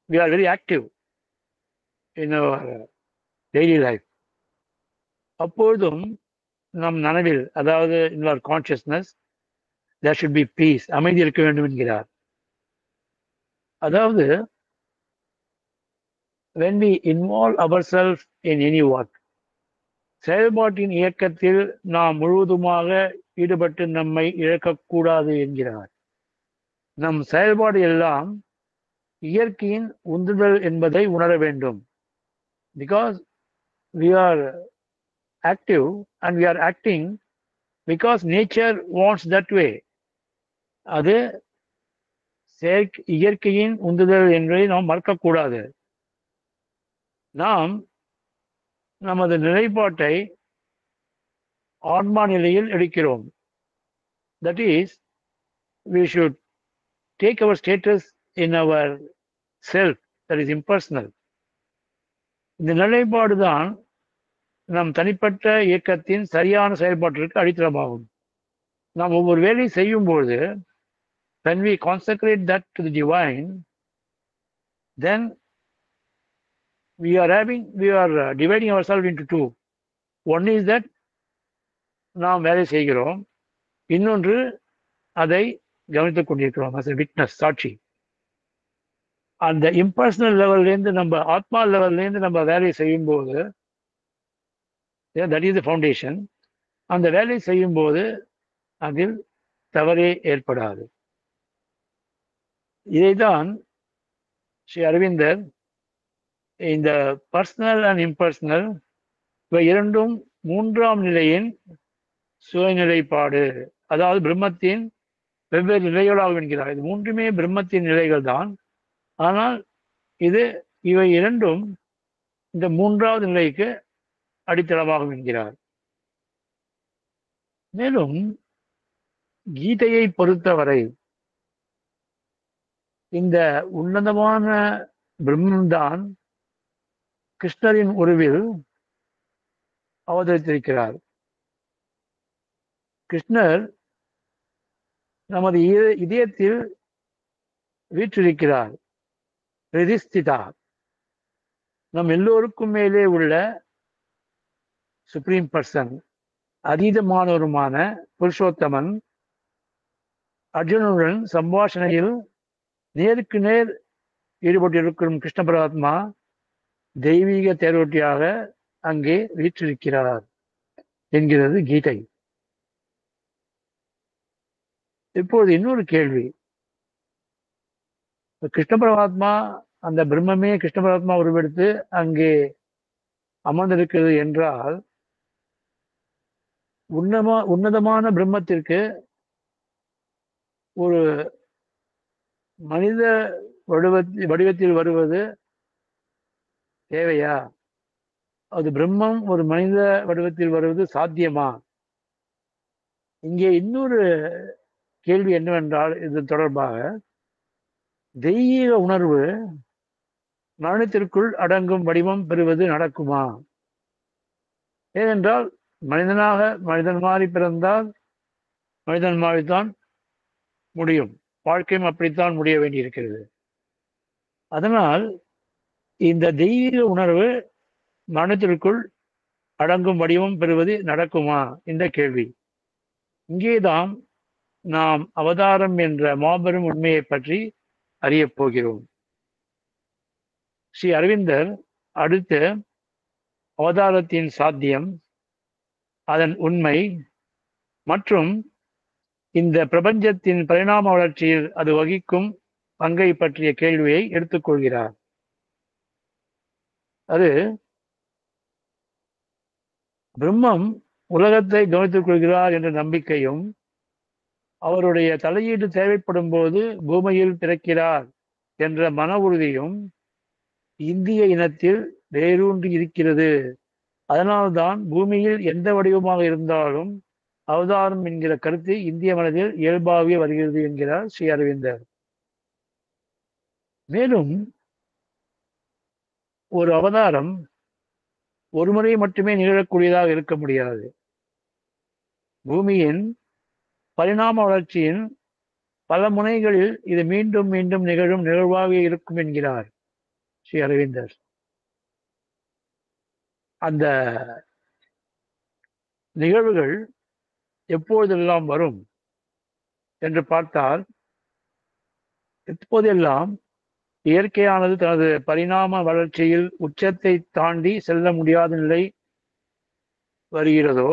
we are very active in our daily life. அப்பொழுதும் நம் நனவில், அதாவது in our consciousness, there should be peace, அமைதி இருக்க வேண்டும் என்கிறார். அதாவது when we involve ourselves in any work, செயல்பாட்டின் இயக்கத்தில் நாம் முழுவதுமாக ஈடுபட்டு நம்மை இழக்கக்கூடாது என்கிறார். நம் செயல்பாடு எல்லாம் இயற்கையின் உந்துதல் என்பதை உணர வேண்டும். Because we are active and we are acting because nature wants that way. அது இயற்கையின் உந்துதல் என்பதை நாம் மறக்கக்கூடாது. நாம் நமது நிலைப்பாட்டை ஆன்மா நிலையில் எடுக்கிறோம். That is, we should take our status in our self, that is impersonal. இந்த நிலைப்பாடு தான் நம் தனிப்பட்ட இயக்கத்தின் சரியான செயல்பாட்டிற்கு அடித்தளமாகும். நாம் ஒவ்வொரு வேலையை செய்யும்போது when we consecrate that to the divine, then we are dividing ourselves into two. One is that நாம் வேலை செய்கிறோம், இன்னொன்று அதை கவனித்துக் கொண்டிருக்கிறோம் as a witness, சாட்சி. அந்த இம்பர்சனல் லெவல்லேருந்து நம்ம ஆத்மா லெவல்லேருந்து நம்ம வேலையை செய்யும்போது, தட் இஸ் த ஃபவுண்டேஷன். அந்த வேலையை செய்யும்போது அதில் தவறே ஏற்படாது. இதைதான் ஸ்ரீ அரவிந்தர் இந்த பர்சனல் அண்ட் இம்பர்சனல் இவை இரண்டும் மூன்றாம் நிலையின் சுயநிலைப்பாடு, அதாவது பிரம்மத்தின் வெவ்வேறு நிலைகளாக என்கிறார். இது மூன்றுமே பிரம்மத்தின் நிலைகள் தான். ஆனால் இவை இரண்டும் இந்த மூன்றாவது நிலைக்கு அடித்தளமாகும் என்கிறார். மேலும் கீதையை பொறுத்தவரை இந்த உன்னதமான பிரம்மம்தான் கிருஷ்ணரின் உருவில் அவதரித்திருக்கிறார். கிருஷ்ணர் நமது இதயத்தில் வீற்றிருக்கிறார். ஹிருதிஸ்திதா, நம் எல்லோருக்கும் மேலே உள்ள சுப்ரீம் பர்சன், அதீதமானவருமான புருஷோத்தமன் அர்ஜுனனுடன் சம்பாஷணையில் நேருக்கு நேர் ஈடுபட்டிருக்கும் கிருஷ்ண பரமாத்மா தெய்வீக தேரோட்டியாக அங்கே வீற்றிருக்கிறார் என்கிறது கீதை. இப்போது இன்னொரு கேள்வி. கிருஷ்ண பரமாத்மா, அந்த பிரம்மமே கிருஷ்ண பரமாத்மா உருவெடுத்து அங்கே அமர்ந்திருக்கிறது என்றால், உன்னதமான பிரம்மத்திற்கு ஒரு மனித வடிவத்தில் வருவது தேவையா? அது பிரம்மம் ஒரு மனித வடிவத்தில் வருவது சாத்தியமா? இங்கே இன்னொரு கேள்வி என்னவென்றால், இது தொடர்பாக தெய்வீக உணர்வு மரணத்திற்குள் அடங்கும் வடிவம் பெறுவது நடக்குமா? ஏனென்றால் மனிதன் மாறி பிறந்தால் மனிதன் மாறித்தான் முடியும். வாழ்க்கையும் அப்படித்தான் முடிய வேண்டியிருக்கிறது. அதனால் இந்த தெய்வீக உணர்வு மரணத்திற்குள் அடங்கும் வடிவம் பெறுவது நடக்குமா இந்த கேள்வி. இங்கேதான் நாம் அவதாரம் என்ற மாபெரும் உண்மையை பற்றி அறியப் போகிறோம். ஸ்ரீ அரவிந்தர் அடுத்து அவதாரத்தின் சாத்தியம், அதன் உண்மை மற்றும் இந்த பிரபஞ்சத்தின் பரிணாம வளர்ச்சியில் அது வகிக்கும் பங்கை பற்றிய கேள்வியை எடுத்துக்கொள்கிறார். அது பிரம்மம் உலகத்தை கவனித்துக் கொள்கிறார் என்ற நம்பிக்கையும், அவருடைய தலையீடு தேவைப்படும் போது பூமியில் பிறக்கிறார் என்ற மன உறுதியும் இந்திய இனத்தில் வேரூன்றி இருக்கிறது. அதனால்தான் பூமியில் எந்த வடிவமாக இருந்தாலும் அவதாரம் என்கிற கருத்து இந்திய மனதில் இயல்பாகவே வருகிறது என்கிறார் ஸ்ரீ அரவிந்தர். மேலும் ஒரு அவதாரம் ஒரு முறை மட்டுமே நிகழக்கூடியதாக இருக்க முடியாது. பூமியின் பரிணாம வளர்ச்சியின் பல முனைகளில் இது மீண்டும் மீண்டும் நிகழும் நிகழ்வாக இருக்கும் என்கிறார் ஸ்ரீ அரவிந்தர். அந்த நிகழ்வுகள் எப்போதெல்லாம் வரும் என்று பார்த்தால், எப்போதெல்லாம் இயற்கையானது தனது பரிணாம வளர்ச்சியில் உச்சத்தை தாண்டி செல்ல முடியாத நிலை வருகிறதோ,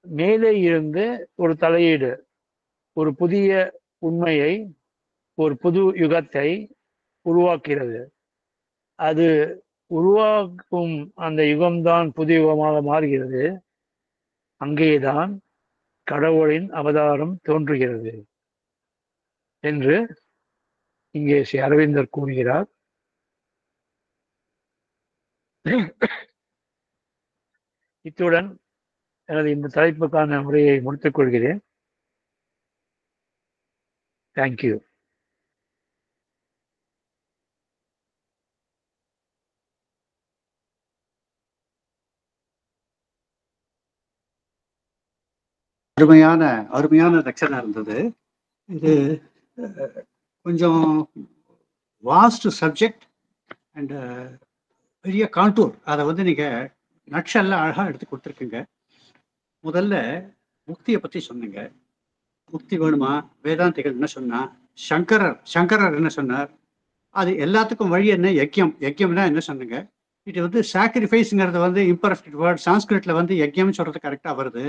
மேலே இருந்து ஒரு தலையீடு, ஒரு புதிய உண்மையை, ஒரு புது யுகத்தை உருவாக்குகிறது. அது உருவாக்கும் அந்த யுகம்தான் புது யுகமாக மாறுகிறது. அங்கேதான் கடவுளின் அவதாரம் தோன்றுகிறது என்று இங்கே ஸ்ரீ அரவிந்தர் கூறுகிறார். இத்துடன் எனது இந்த தலைப்புக்கான உரையை முடித்துக் கொள்கிறேன். தேங்க்யூ. அருமையான லெக்சரா இருந்தது. இது கொஞ்சம் வாஸ்ட் சப்ஜெக்ட் அண்ட் பெரிய கான்டூர். அதை வந்து நீங்க நட்ஷல்ல அழகா எடுத்து கொடுத்துருக்குங்க. முதல்ல முக்தியை பத்தி சொன்னீங்க. முக்தி வேணுமா, வேதாந்திகள் என்ன சொன்னா, சங்கரர் என்ன சொன்னார், அது எல்லாத்துக்கும் வழி என்ன, யக்யம்னா என்ன சொன்னீங்க. இது வந்து சாக்ரிஃபைஸ்ங்கிறது வந்து இம்பர்ஃபெக்ட் வேர்ட். சான்ஸ்கிரிட்ல வந்து யக்யம் சொல்றது கரெக்டா வருது.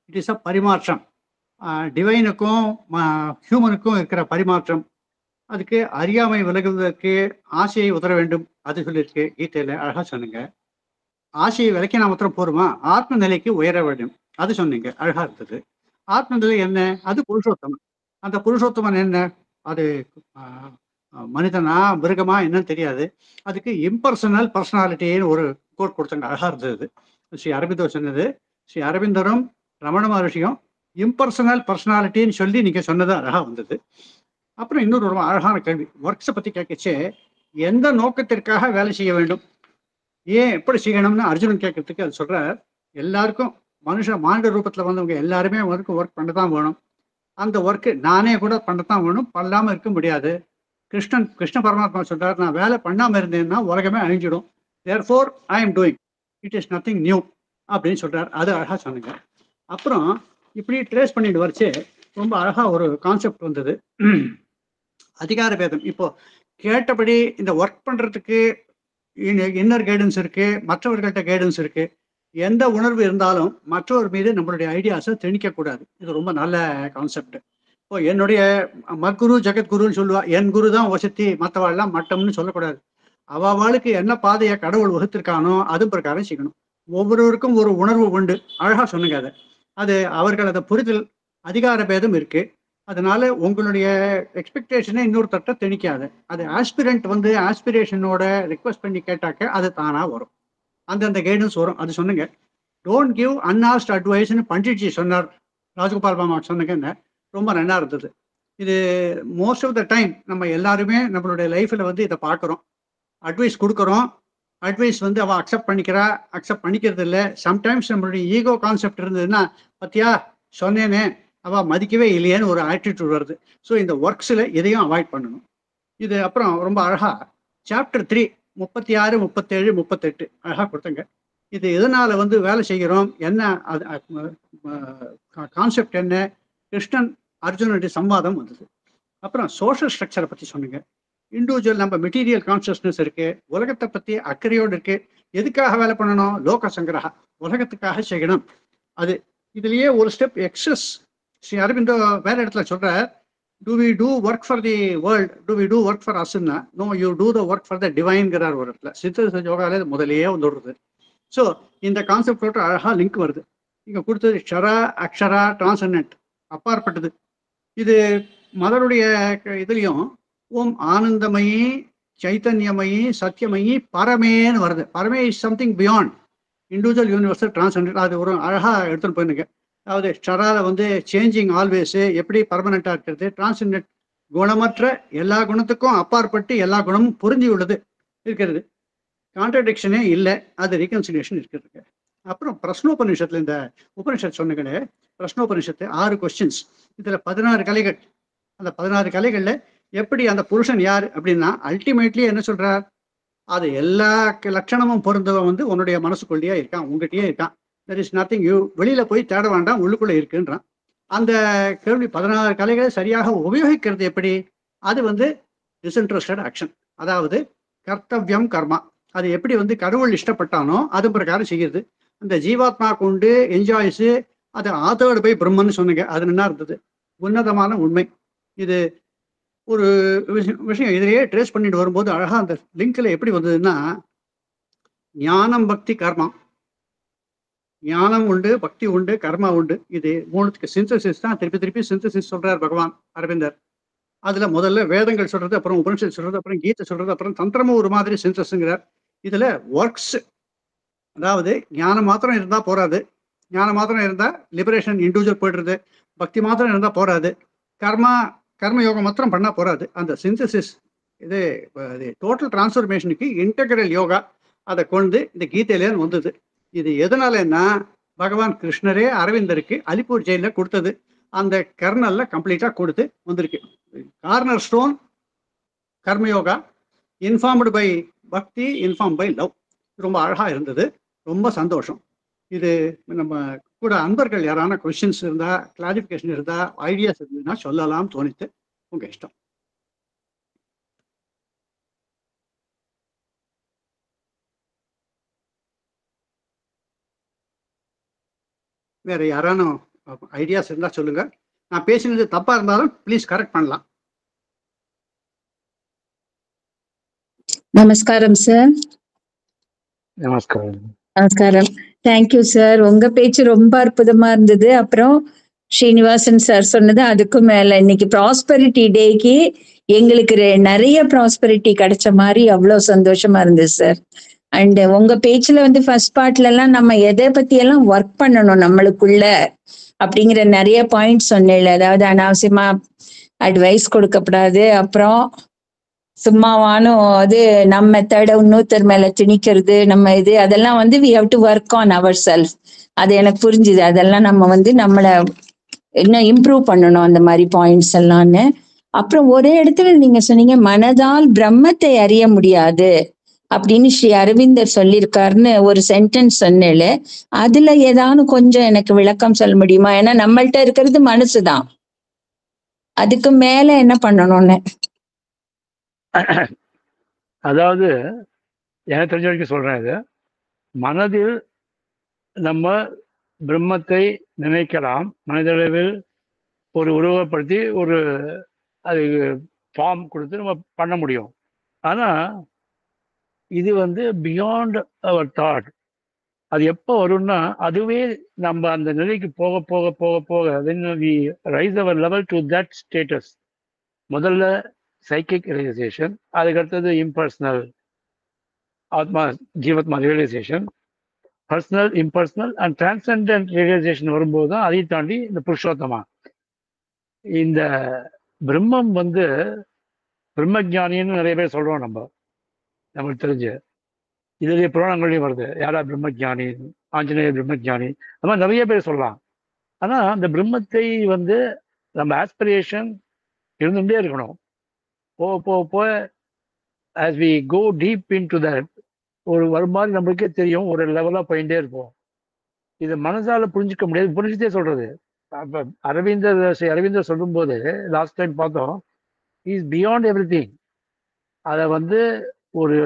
இட் இஸ் அ பரிமாற்றம். டிவைனுக்கும் ஹியூமனுக்கும் இருக்கிற பரிமாற்றம். அதுக்கு அறியாமை விலகுவதற்கு ஆசையை உதற வேண்டும், அது சொல்லியிருக்கு கீதையில. அழகா சொன்னீங்க. ஆசையை விலக்கினா மாத்திரம் போருமா, ஆத்ம நிலைக்கு உயர வேண்டும், அது சொன்னீங்க, அழகா இருந்தது. ஆத்ம நிலை என்ன, அது புருஷோத்தமன். அந்த புருஷோத்தமன் என்ன, அது மனிதனா மிருகமா என்னன்னு தெரியாது. அதுக்கு இம்பர்சனல் பர்சனாலிட்டின்னு ஒரு கோட் கொடுத்தாங்க, அழகா இருந்தது. ஸ்ரீ அரவிந்தர் சொன்னது, ஸ்ரீ அரவிந்தரும் ரமண மகர்ஷியும் இம்பர்சனல் பர்சனாலிட்டின்னு சொல்லி நீங்க சொன்னது அழகா வந்தது. அப்புறம் இன்னொரு ஒரு அழகான கேள்வி, ஒர்க்ஸை பத்தி கேட்கச்சே, எந்த நோக்கத்திற்காக வேலை செய்ய வேண்டும், ஏன் எப்படி செய்யணும்னு அர்ஜுனன் கேட்கறதுக்கு அது சொல்ற, எல்லாருக்கும் மாநில ரூபத்துல வந்தவங்க எல்லாருமே ஒர்க் பண்ணதான் வேணும். அந்த ஒர்க்கு நானே கூட பண்ணத்தான் வேணும், பண்ணாம இருக்க முடியாது. கிருஷ்ண பரமாத்மா சொல்றாரு, நான் வேலை பண்ணாம இருந்தேன்னா உலகமே அழிஞ்சிடும். therefore I am doing, it is nothing new அப்படின்னு சொல்றாரு. அது அழகா சொன்னீங்க. அப்புறம் இப்படி ட்ரேஸ் பண்ணிட்டு வரைச்சு ரொம்ப அழகா ஒரு கான்செப்ட் வந்தது, அதிகார பேதம். இப்போ கேட்டபடி இந்த ஒர்க் பண்றதுக்கு இன்னர் கைடன்ஸ் இருக்கு, மற்றவர்கள்ட்ட கைடன்ஸ் இருக்கு. எந்த உணர்வு இருந்தாலும் மற்றவர் மீது நம்மளுடைய ஐடியாஸை திணிக்க கூடாது. இது ரொம்ப நல்ல கான்செப்ட். இப்போ என்னுடைய மத்குரு ஜெகத்குருன்னு சொல்லுவா, என் குரு தான் வசதி, மற்றவாள்லாம் மட்டம்னு சொல்லக்கூடாது. அவளுக்கு என்ன பாதையை கடவுள் வகுத்திருக்கானோ அது பிரகாரம் செய்யணும். ஒவ்வொருவருக்கும் ஒரு உணர்வு உண்டு, அழகா சொன்னீங்க. அது அவர்கள் அதை புரிதல், அதிகார பேதம் இருக்கு. அதனால உங்களுடைய எக்ஸ்பெக்டேஷனை இன்னொருத்தட்ட திணிக்காது. அது ஆஸ்பிரண்ட் வந்து ஆஸ்பிரேஷனோட ரிக்வஸ்ட் பண்ணி கேட்டாக்க அது தானா வரும், அந்தந்த கைடன்ஸ் வரும். அது சொன்னீங்க. டோன்ட் கிவ் அன்ஆஸ்ட் அட்வைஸ்ன்னு பண்டிட்ஜி சொன்னார், ராஜகோபால் மாமா சொன்னீங்கன்னு. ரொம்ப நல்லா இருந்தது. இது மோஸ்ட் ஆஃப் த டைம் நம்ம எல்லாருமே நம்மளுடைய லைஃப்ல வந்து இதை பார்க்குறோம். அட்வைஸ் கொடுக்குறோம், அட்வைஸ் வந்து அவள் அக்செப்ட் பண்ணிக்கிறா, அக்செப்ட் பண்ணிக்கிறது இல்லை. சம்டைம்ஸ் நம்மளுடைய ஈகோ கான்செப்ட் இருந்ததுன்னா, பத்தியா சொன்னேனே அவள் மதிக்கவே இல்லையேன்னு ஒரு ஆட்டிடியூட் வருது. ஸோ இந்த ஒர்க்ஸில் இதையும் அவாய்ட் பண்ணணும். இது அப்புறம் ரொம்ப அழகா சாப்டர் 3 36, 37, 38 அழகா கொடுத்தங்க. இது எதனால வந்து வேலை செய்கிறோம், என்ன அது கான்செப்ட் என்ன, கிருஷ்ணன் அர்ஜுனனுடைய சம்வாதம் வந்தது. அப்புறம் சோஷியல் ஸ்ட்ரக்சரை பற்றி சொன்னீங்க. இண்டிவிஜுவல் நம்ம மெட்டீரியல் கான்சியஸ்னஸ் இருக்கு, உலகத்தை பற்றி அக்கறையோடு இருக்கு. எதுக்காக வேலை பண்ணணும், லோக சங்கிரகா, உலகத்துக்காக செய்யணும். அது இதுலயே ஒரு ஸ்டெப் எக்ஸஸ். ஸ்ரீ அரவிந்தோ வேற இடத்துல சொல்ற, do we do work for the world, do we do work for அஸ்ன்னா, no you do the work for the டிவைன்கிறார் ஒரு இடத்துல. சித்த யோகால முதலையே வந்துடுறது. ஸோ இந்த கான்செப்டோட அழகா லிங்க் வருது. இங்க கொடுத்தது க்ஷரா அக்ஷரா டிரான்செண்டன்ட், அப்பாற்பட்டது. இது மதருடைய இதுலயும் ஓம் ஆனந்தமயி சைத்தன்யமயி சத்தியமயி பரமேன்னு வருது. பரமே is something beyond individual universal transcendent. அது ஒரு அழகாக எடுத்துகிட்டு போயிருங்க. அதாவது ஷரால வந்து சேஞ்சிங் ஆல்வேஸு, எப்படி பர்மனெண்ட்டாக இருக்கிறது, டிரான்சென்டென்ட் குணமற்ற எல்லா குணத்துக்கும் அப்பாற்பட்டு எல்லா குணமும் பொருந்தி உள்ளது இருக்கிறது, கான்ட்ரடிக்ஷனே இல்லை, அது ரீகன்சிலியேஷன் இருக்கிறது. அப்புறம் பிரஸ்னோபனிஷத்துல இந்த உபனிஷத் சொன்னங்களே, பிரஸ்னோபனிஷத்து 6 கொஸ்டின்ஸ், இதில் 16 கலைகள். அந்த 16 கலைகளில் எப்படி அந்த புருஷன் யார் அப்படின்னா அல்டிமேட்லி என்ன சொல்றார், அது எல்லா லட்சணமும் பொருந்தவன் வந்து உன்னுடைய மனசுக்குள்ளேயே இருக்கான், உங்ககிட்டயே இருக்கான். தட் இஸ் நத்திங் யூ, வெளியில போய் தேட வேண்டாம், உள்ளுக்குள்ள இருக்குன்றான். அந்த கேள்வி 16 கலைகளை சரியாக உபயோகிக்கிறது எப்படி, அது வந்து டிஸ்இன்ட்ரெஸ்டட் ஆக்ஷன், அதாவது கர்த்தவியம் கர்மா. அது எப்படி வந்து கடவுள் இஷ்டப்பட்டானோ அது பிரகாரம் செய்கிறது. அந்த ஜீவாத்மா கொண்டு என்ஜாய்ஸு, அது ஆத்தோடு போய் பிரம்மன்னு சொன்னீங்க, அது என்ன இருந்தது, உன்னதமான உண்மை. இது ஒரு விஷயம் இதையே ட்ரேஸ் பண்ணிட்டு வரும்போது அழகா அந்த லிங்க்ல எப்படி வந்ததுன்னா, ஞானம் பக்தி கர்மா, ஞானம் உண்டு, பக்தி உண்டு, கர்மா உண்டு, இது மூணுத்துக்கு சிந்தசிஸ் தான். திருப்பி திருப்பி சிந்தசிஸ் சொல்றார் பகவான் அரவிந்தர். அதுல முதல்ல வேதங்கள் சொல்றது, அப்புறம் உபனிஷத் சொல்றது, அப்புறம் கீதை சொல்றது, அப்புறம் தந்திரமும் ஒரு மாதிரி சிந்தசிங்கிறார். இதுல ஒர்க்ஸ், அதாவது ஞானம் மாத்திரம் இருந்தா போறாது, ஞானம் மாத்திரம் இருந்தா லிபரேஷன் இண்டிவிஜுவல் போயிடுறது, பக்தி மாத்திரம் இருந்தா போறாது, கர்மயோகம் மாத்திரம் பண்ணா போறாது. அந்த சிந்தசிஸ் இது டோட்டல் டிரான்ஸ்ஃபர்மேஷனுக்கு இன்டெகிரல் யோகா, அதை கொண்டு இந்த கீதையிலேன்னு வந்தது. இது எதனாலன்னா பகவான் கிருஷ்ணரே அரவிந்தருக்கு அலிப்பூர் ஜெயில கொடுத்தது, அந்த கர்னல்ல கம்ப்ளீட்டா கொடுத்து வந்திருக்கு. Cornerstone karmayoga, informed by bhakti, inform by love. ரொம்ப அழகா இருந்தது, ரொம்ப சந்தோஷம். இது நம்ம கூட அன்பர்கள் யாரான கொஸ்டின்ஸ் இருந்தா, கிளாரிஃபிகேஷன் இருந்தா, ஐடியாஸ் இருந்ததுன்னா சொல்லலாம் தோணித்து, உங்க இஷ்டம். வேற யாரான ஐடியாஸ் இருந்தா சொல்லுங்க. நான் பேசினது தப்பா இருந்தாலும் ப்ளீஸ் கரெக்ட் பண்ணலாம். நமஸ்காரம் சார். நமஸ்காரம். நமஸ்காரம். Thank you sir. உங்க பேச்சு ரொம்ப அற்புதமா இருந்தது. அப்புறம் ஸ்ரீனிவாசன் சார் சொன்னது அதுக்கும் மேல, இன்னைக்கு ப்ராஸ்பெரிட்டி டேக்கு எங்களுக்கு நிறைய ப்ராஸ்பெரிட்டி கிடைச்ச மாதிரி அவ்வளவு சந்தோஷமா இருந்தது சார். அண்ட் உங்க பேச்சுல வந்து ஃபர்ஸ்ட் பார்ட்ல எல்லாம் நம்ம எதை பத்தி எல்லாம் ஒர்க் பண்ணணும் நம்மளுக்குள்ள அப்படிங்கிற நிறைய பாயிண்ட்ஸ் சொன்னேன். அதாவது அனாவசியமா அட்வைஸ் கொடுக்கப்படாது, அப்புறம் சும்மாவானும் அது நம்ம மெத்தட இன்னொருத்தர் மேல திணிக்கிறது, நம்ம இது அதெல்லாம் வந்து we have to work on our self. அது எனக்கு புரிஞ்சுது. அதெல்லாம் நம்ம வந்து நம்மள இன்னும் இம்ப்ரூவ் பண்ணணும், அந்த மாதிரி பாயிண்ட்ஸ் எல்லாம்னு. அப்புறம் ஒரே இடத்துல நீங்க சொன்னீங்க, மனதால் பிரம்மத்தை அறிய முடியாது அப்படின்னு ஸ்ரீ அரவிந்தர் சொல்லியிருக்காருன்னு ஒரு சென்டென்ஸ் சொன்னேன். அதுல ஏதாவது கொஞ்சம் எனக்கு விளக்கம் சொல்ல முடியுமா? ஏன்னா நம்மள்ட்ட இருக்கிறது மனசுதான், அதுக்கு மேல என்ன பண்ணணும்னு. அதாவது எனக்கு தெரிஞ்ச வரைக்கும் சொல்றேன், இது மனதில் நம்ம பிரம்மத்தை நினைக்கலாம், மனதளவில் ஒரு உருவப்படுத்தி ஒரு அது ஃபார்ம் கொடுத்து நம்ம பண்ண முடியும். ஆனா இது வந்து பியாண்ட் அவர் தாட். அது எப்போ வரும்னா, அதுவே நம்ம அந்த நிலைக்கு போக போக போக போக when we rise our level to that status, முதல்ல சைக்கிக் ரியலைசேஷன், அதுக்கடுத்தது இம்பர்சனல் ஆத்மா ஜீவாத்மா realisation, personal impersonal and transcendent realisation வரும்போது தான் அதை தாண்டி இந்த புருஷோத்தமா. இந்த பிரம்மம் வந்து பிரம்மஜானின்னு நிறைய பேர் சொல்றோம், நம்மளுக்கு தெரிஞ்சு இதுலேயே புராணங்களையும் வருது, யாரா பிரம்மஜானி, ஆஞ்சநேயர் பிரம்மஜானி, அது மாதிரி நிறைய பேர் சொல்லலாம். ஆனா அந்த பிரம்மத்தை வந்து நம்ம ஆஸ்பிரேஷன் இருந்துகிட்டே இருக்கணும். போக போக போக as we go deep into that, ஒரு மாதிரி நம்மளுக்கே தெரியும், ஒரு லெவலா போயிட்டே இருப்போம். இது மனசால புரிஞ்சுக்க முடியாது, புரிஞ்சுட்டே சொல்றது. அப்ப அரவிந்தர் சொல்லும் போது லாஸ்ட் டைம் பார்த்தோம், இஸ் பியாண்ட் எவ்ரி திங். அதை வந்து ஒரு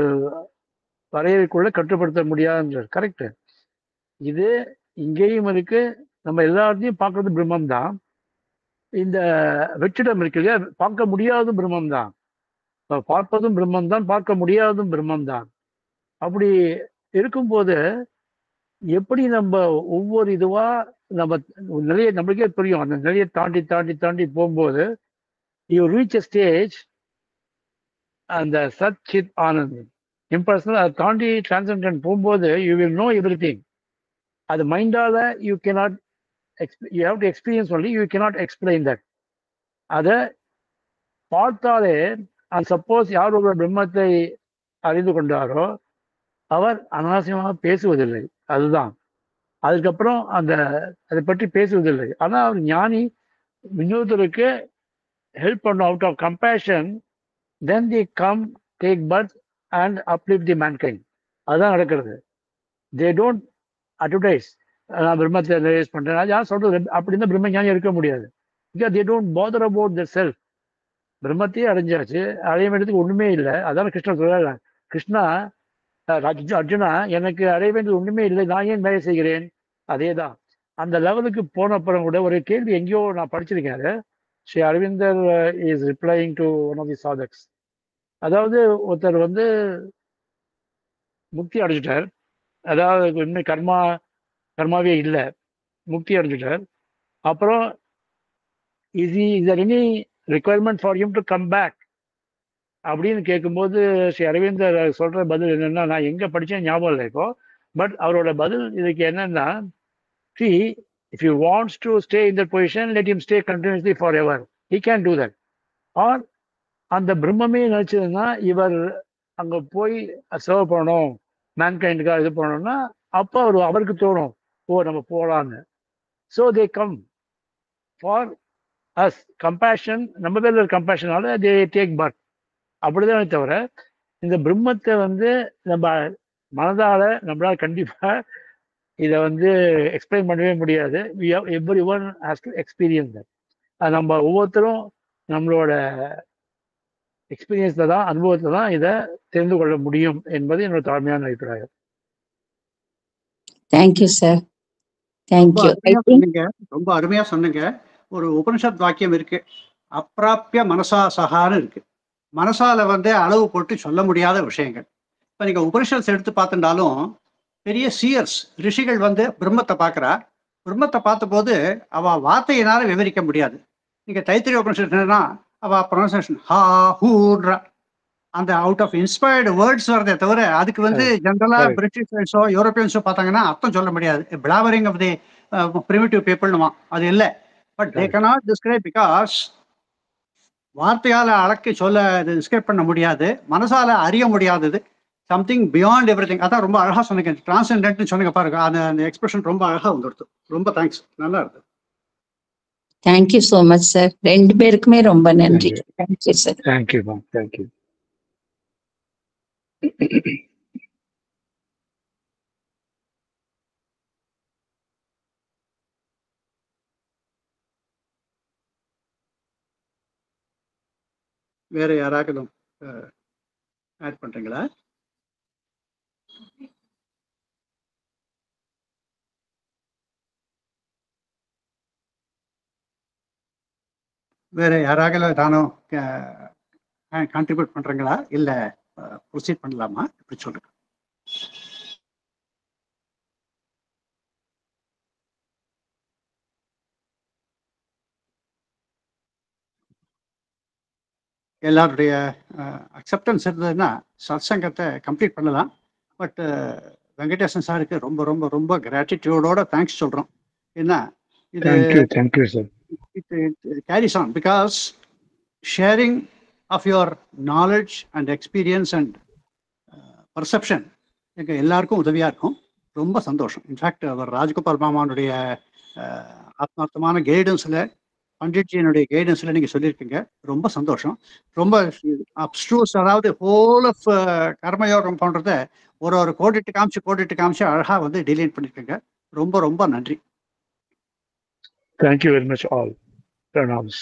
வரையறைக்குள்ள கட்டுப்படுத்த முடியாதுன்ற கரெக்ட். இது இங்கேயும் இருக்கு, நம்ம எல்லாத்தையும் பார்க்கறது பிரம்மம் தான். இந்த வெற்றிடம் இருக்கு இல்லையா, பார்க்க முடியாததும் பிரம்மம் தான், பார்ப்பதும் பிரம்மம் தான், பார்க்க முடியாததும் பிரம்மம் தான். அப்படி இருக்கும்போது எப்படி நம்ம ஒவ்வொரு இதுவா நம்ம நிலையை நம்மளுக்கே புரியும். அந்த நிலையை தாண்டி தாண்டி தாண்டி போகும்போது யூ ரீச் அ ஸ்டேஜ் அந்த சத் சித் ஆனந்த் இம்பர்சனல் அதை தாண்டி டிரான்சென்டென்ட் போகும்போது you will know everything. அது மைண்டால you cannot you have to experience only, you cannot explain that. அதை பார்த்தாலே சப்போஸ் யார் ஒரு பிரம்மத்தை அறிந்து கொண்டாரோ அவர் அனாவசியமாக பேசுவதில்லை. அதுதான். அதுக்கப்புறம் அதை பற்றி பேசுவதில்லை. ஆனால் அவர் ஞானி இன்னொருத்தருக்கு ஹெல்ப் பண்ணும் out of compassion. then they come, take birth and uplift the mankind. அதுதான் நடக்கிறது. they don't advertise. நான் பிரம்மத்தை ரியலைஸ் பண்றேன் அது யார் சொல்றது? அப்படி இருந்தால் பிரம்ம ஞானி இருக்க முடியாது. because they don't bother about their self. பிரம்மத்தையே அடைஞ்சாச்சு, அடைய வேண்டியதுக்கு ஒண்ணுமே இல்லை. அதான் கிருஷ்ணன் சொல்ற, கிருஷ்ணா அர்ஜுனா எனக்கு அடைய வேண்டியது ஒண்ணுமே இல்லை, நான் ஏன் வேலை செய்கிறேன்? அதேதான். அந்த லெவலுக்கு போன அப்புறம் கூட ஒரு கேள்வி எங்கேயோ நான் படிச்சிருக்கேன். அது ஸ்ரீ அரவிந்தர் is replying to one of the sadhaks. அதாவது ஒருத்தர் முக்தி அடைஞ்சிட்டார், அதாவது இன்னும் கர்மாவே இல்லை, முக்தி அடைஞ்சிட்டார். அப்புறம் is there any requirement for him to come back அப்படின்னு கேட்கும்போது ஸ்ரீ அரவிந்தர் சொல்ற பதில் என்னன்னா, நான் எங்க படிச்சேன் ஞாபகம் இல்லை இப்போ, பட் அவரோட பதில் இதுக்கு என்னன்னா, see, if he wants to stay in that position, let him stay continuously forever. He can do that. Or அந்த பிரம்மமே நினைச்சதுன்னா இவர் அங்க போய் சர்வ் பண்ணணும், மேன்கைண்டுக்காக இது பண்ணணும்னா அப்போ அவருக்கு தோணும், ஓ நம்ம போகலான்னு. So they come for us compassion, நம்ம பேர்ல கம்பேஷனால தே டேக் பர்த். அப்படிதானே தவிர இந்த பிரம்மத்தை நம்ம மனதால நம்மளால கண்டிப்பா இதை எக்ஸ்பிளைன் பண்ணவே முடியாது. Every one has to experience that. அது நம்ம ஒவ்வொருத்தரும் நம்மளோட எக்ஸ்பீரியன்ஸ்ல தான், அனுபவத்துல தான் இதை தெரிந்து கொள்ள முடியும் என்பது என்னோட தாழ்மையான அபிப்பிராயம். Thank you sir. தேங்க்யூ. ரொம்ப அருமையா சொன்னீங்க. ஒரு உபனிஷத் வாக்கியம் இருக்கு, அப்பிராப்பிய மனசா சகான்னு இருக்கு. மனசால அளவு போட்டு சொல்ல முடியாத விஷயங்கள். இப்ப நீங்க உபனிஷத் எடுத்து பார்த்துட்டாலும் பெரிய சீயர்ஸ் ரிஷிகள் பிரம்மத்தை பார்க்கிறா. பிரம்மத்தை பார்த்த போது அவ வார்த்தையினால விவரிக்க முடியாது. நீங்க தைத்திரிய உபனிஷத்துனா அவ ப்ரொனன்சியேஷன் ஹா ஹூன்றா, அந்த அவுட் ஆஃப் இன்ஸ்பயர்டு வேர்ட்ஸ் வரதே தவிர அதுக்கு ஜென்ரலா பிரிட்டிஷோ யூரோப்பியன்ஸோ பார்த்தாங்கன்னா அர்த்தம் சொல்ல முடியாது. பிளாவரிங் ஆஃப் தி பிரிமிட்டிவ் பீப்புள்னுமா அது இல்லை. But they cannot describe because வார்த்தையால அளக்க சொல்ல டிஸ்கிரைப் பண்ண முடியாது, மனசால அறிய முடியாதது, சம்திங் பியாண்ட் எவ்ரி திங். அதான் ரொம்ப அழகா சொன்னீங்க, டிரான்சென்டென்ட்னு சொன்னீங்க பாருங்க. அந்த எக்ஸ்பிரஷன் ரொம்ப அழகா வந்துடுது. ரொம்ப தேங்க்ஸ், நல்லா இருக்கு. Thank you so much sir. ரெண்டு பேருக்குமே ரொம்ப நன்றி. Thank you sir. Thank you ma'am. Thank you. வேற யாராவது ஆட் பண்றீங்களா? வேற யாராவது தானும் கான்ட்ரிபியூட் பண்றீங்களா இல்ல ப்ரொசீட் பண்ணலாமா? இப்படி சொல்லுங்க. எல்லாருடைய அக்செப்டன்ஸ் இருந்ததுன்னா சத்சங்கத்தை கம்ப்ளீட் பண்ணலாம். பட் வெங்கடேசன் சாருக்கு ரொம்ப ரொம்ப ரொம்ப கிராட்டிடியூடோட தேங்க்ஸ் சொல்றோம். ஏன்னா இது carries on because sharing of your knowledge and experience and perception எங்கள் எல்லாருக்கும் உதவியாக இருக்கும். ரொம்ப சந்தோஷம். இன்ஃபேக்ட் அவர் ராஜ்கோபால் மாமானுடைய ஆத்மார்த்தமான கைடன்ஸில், பண்டிட்ஜியினுடைய கைடன்ஸில் நீங்கள் சொல்லியிருக்கீங்க. ரொம்ப சந்தோஷம். ரொம்ப அப்ஸ்ட்ரூஸ், அதாவது ஹோல் ஆஃப் கர்மயோகம் போன்றத ஒரு கோடிட்டு காமிச்சு அழகாக டிலைன் பண்ணியிருக்கீங்க. ரொம்ப ரொம்ப நன்றி. Thank you very much all. Pranams.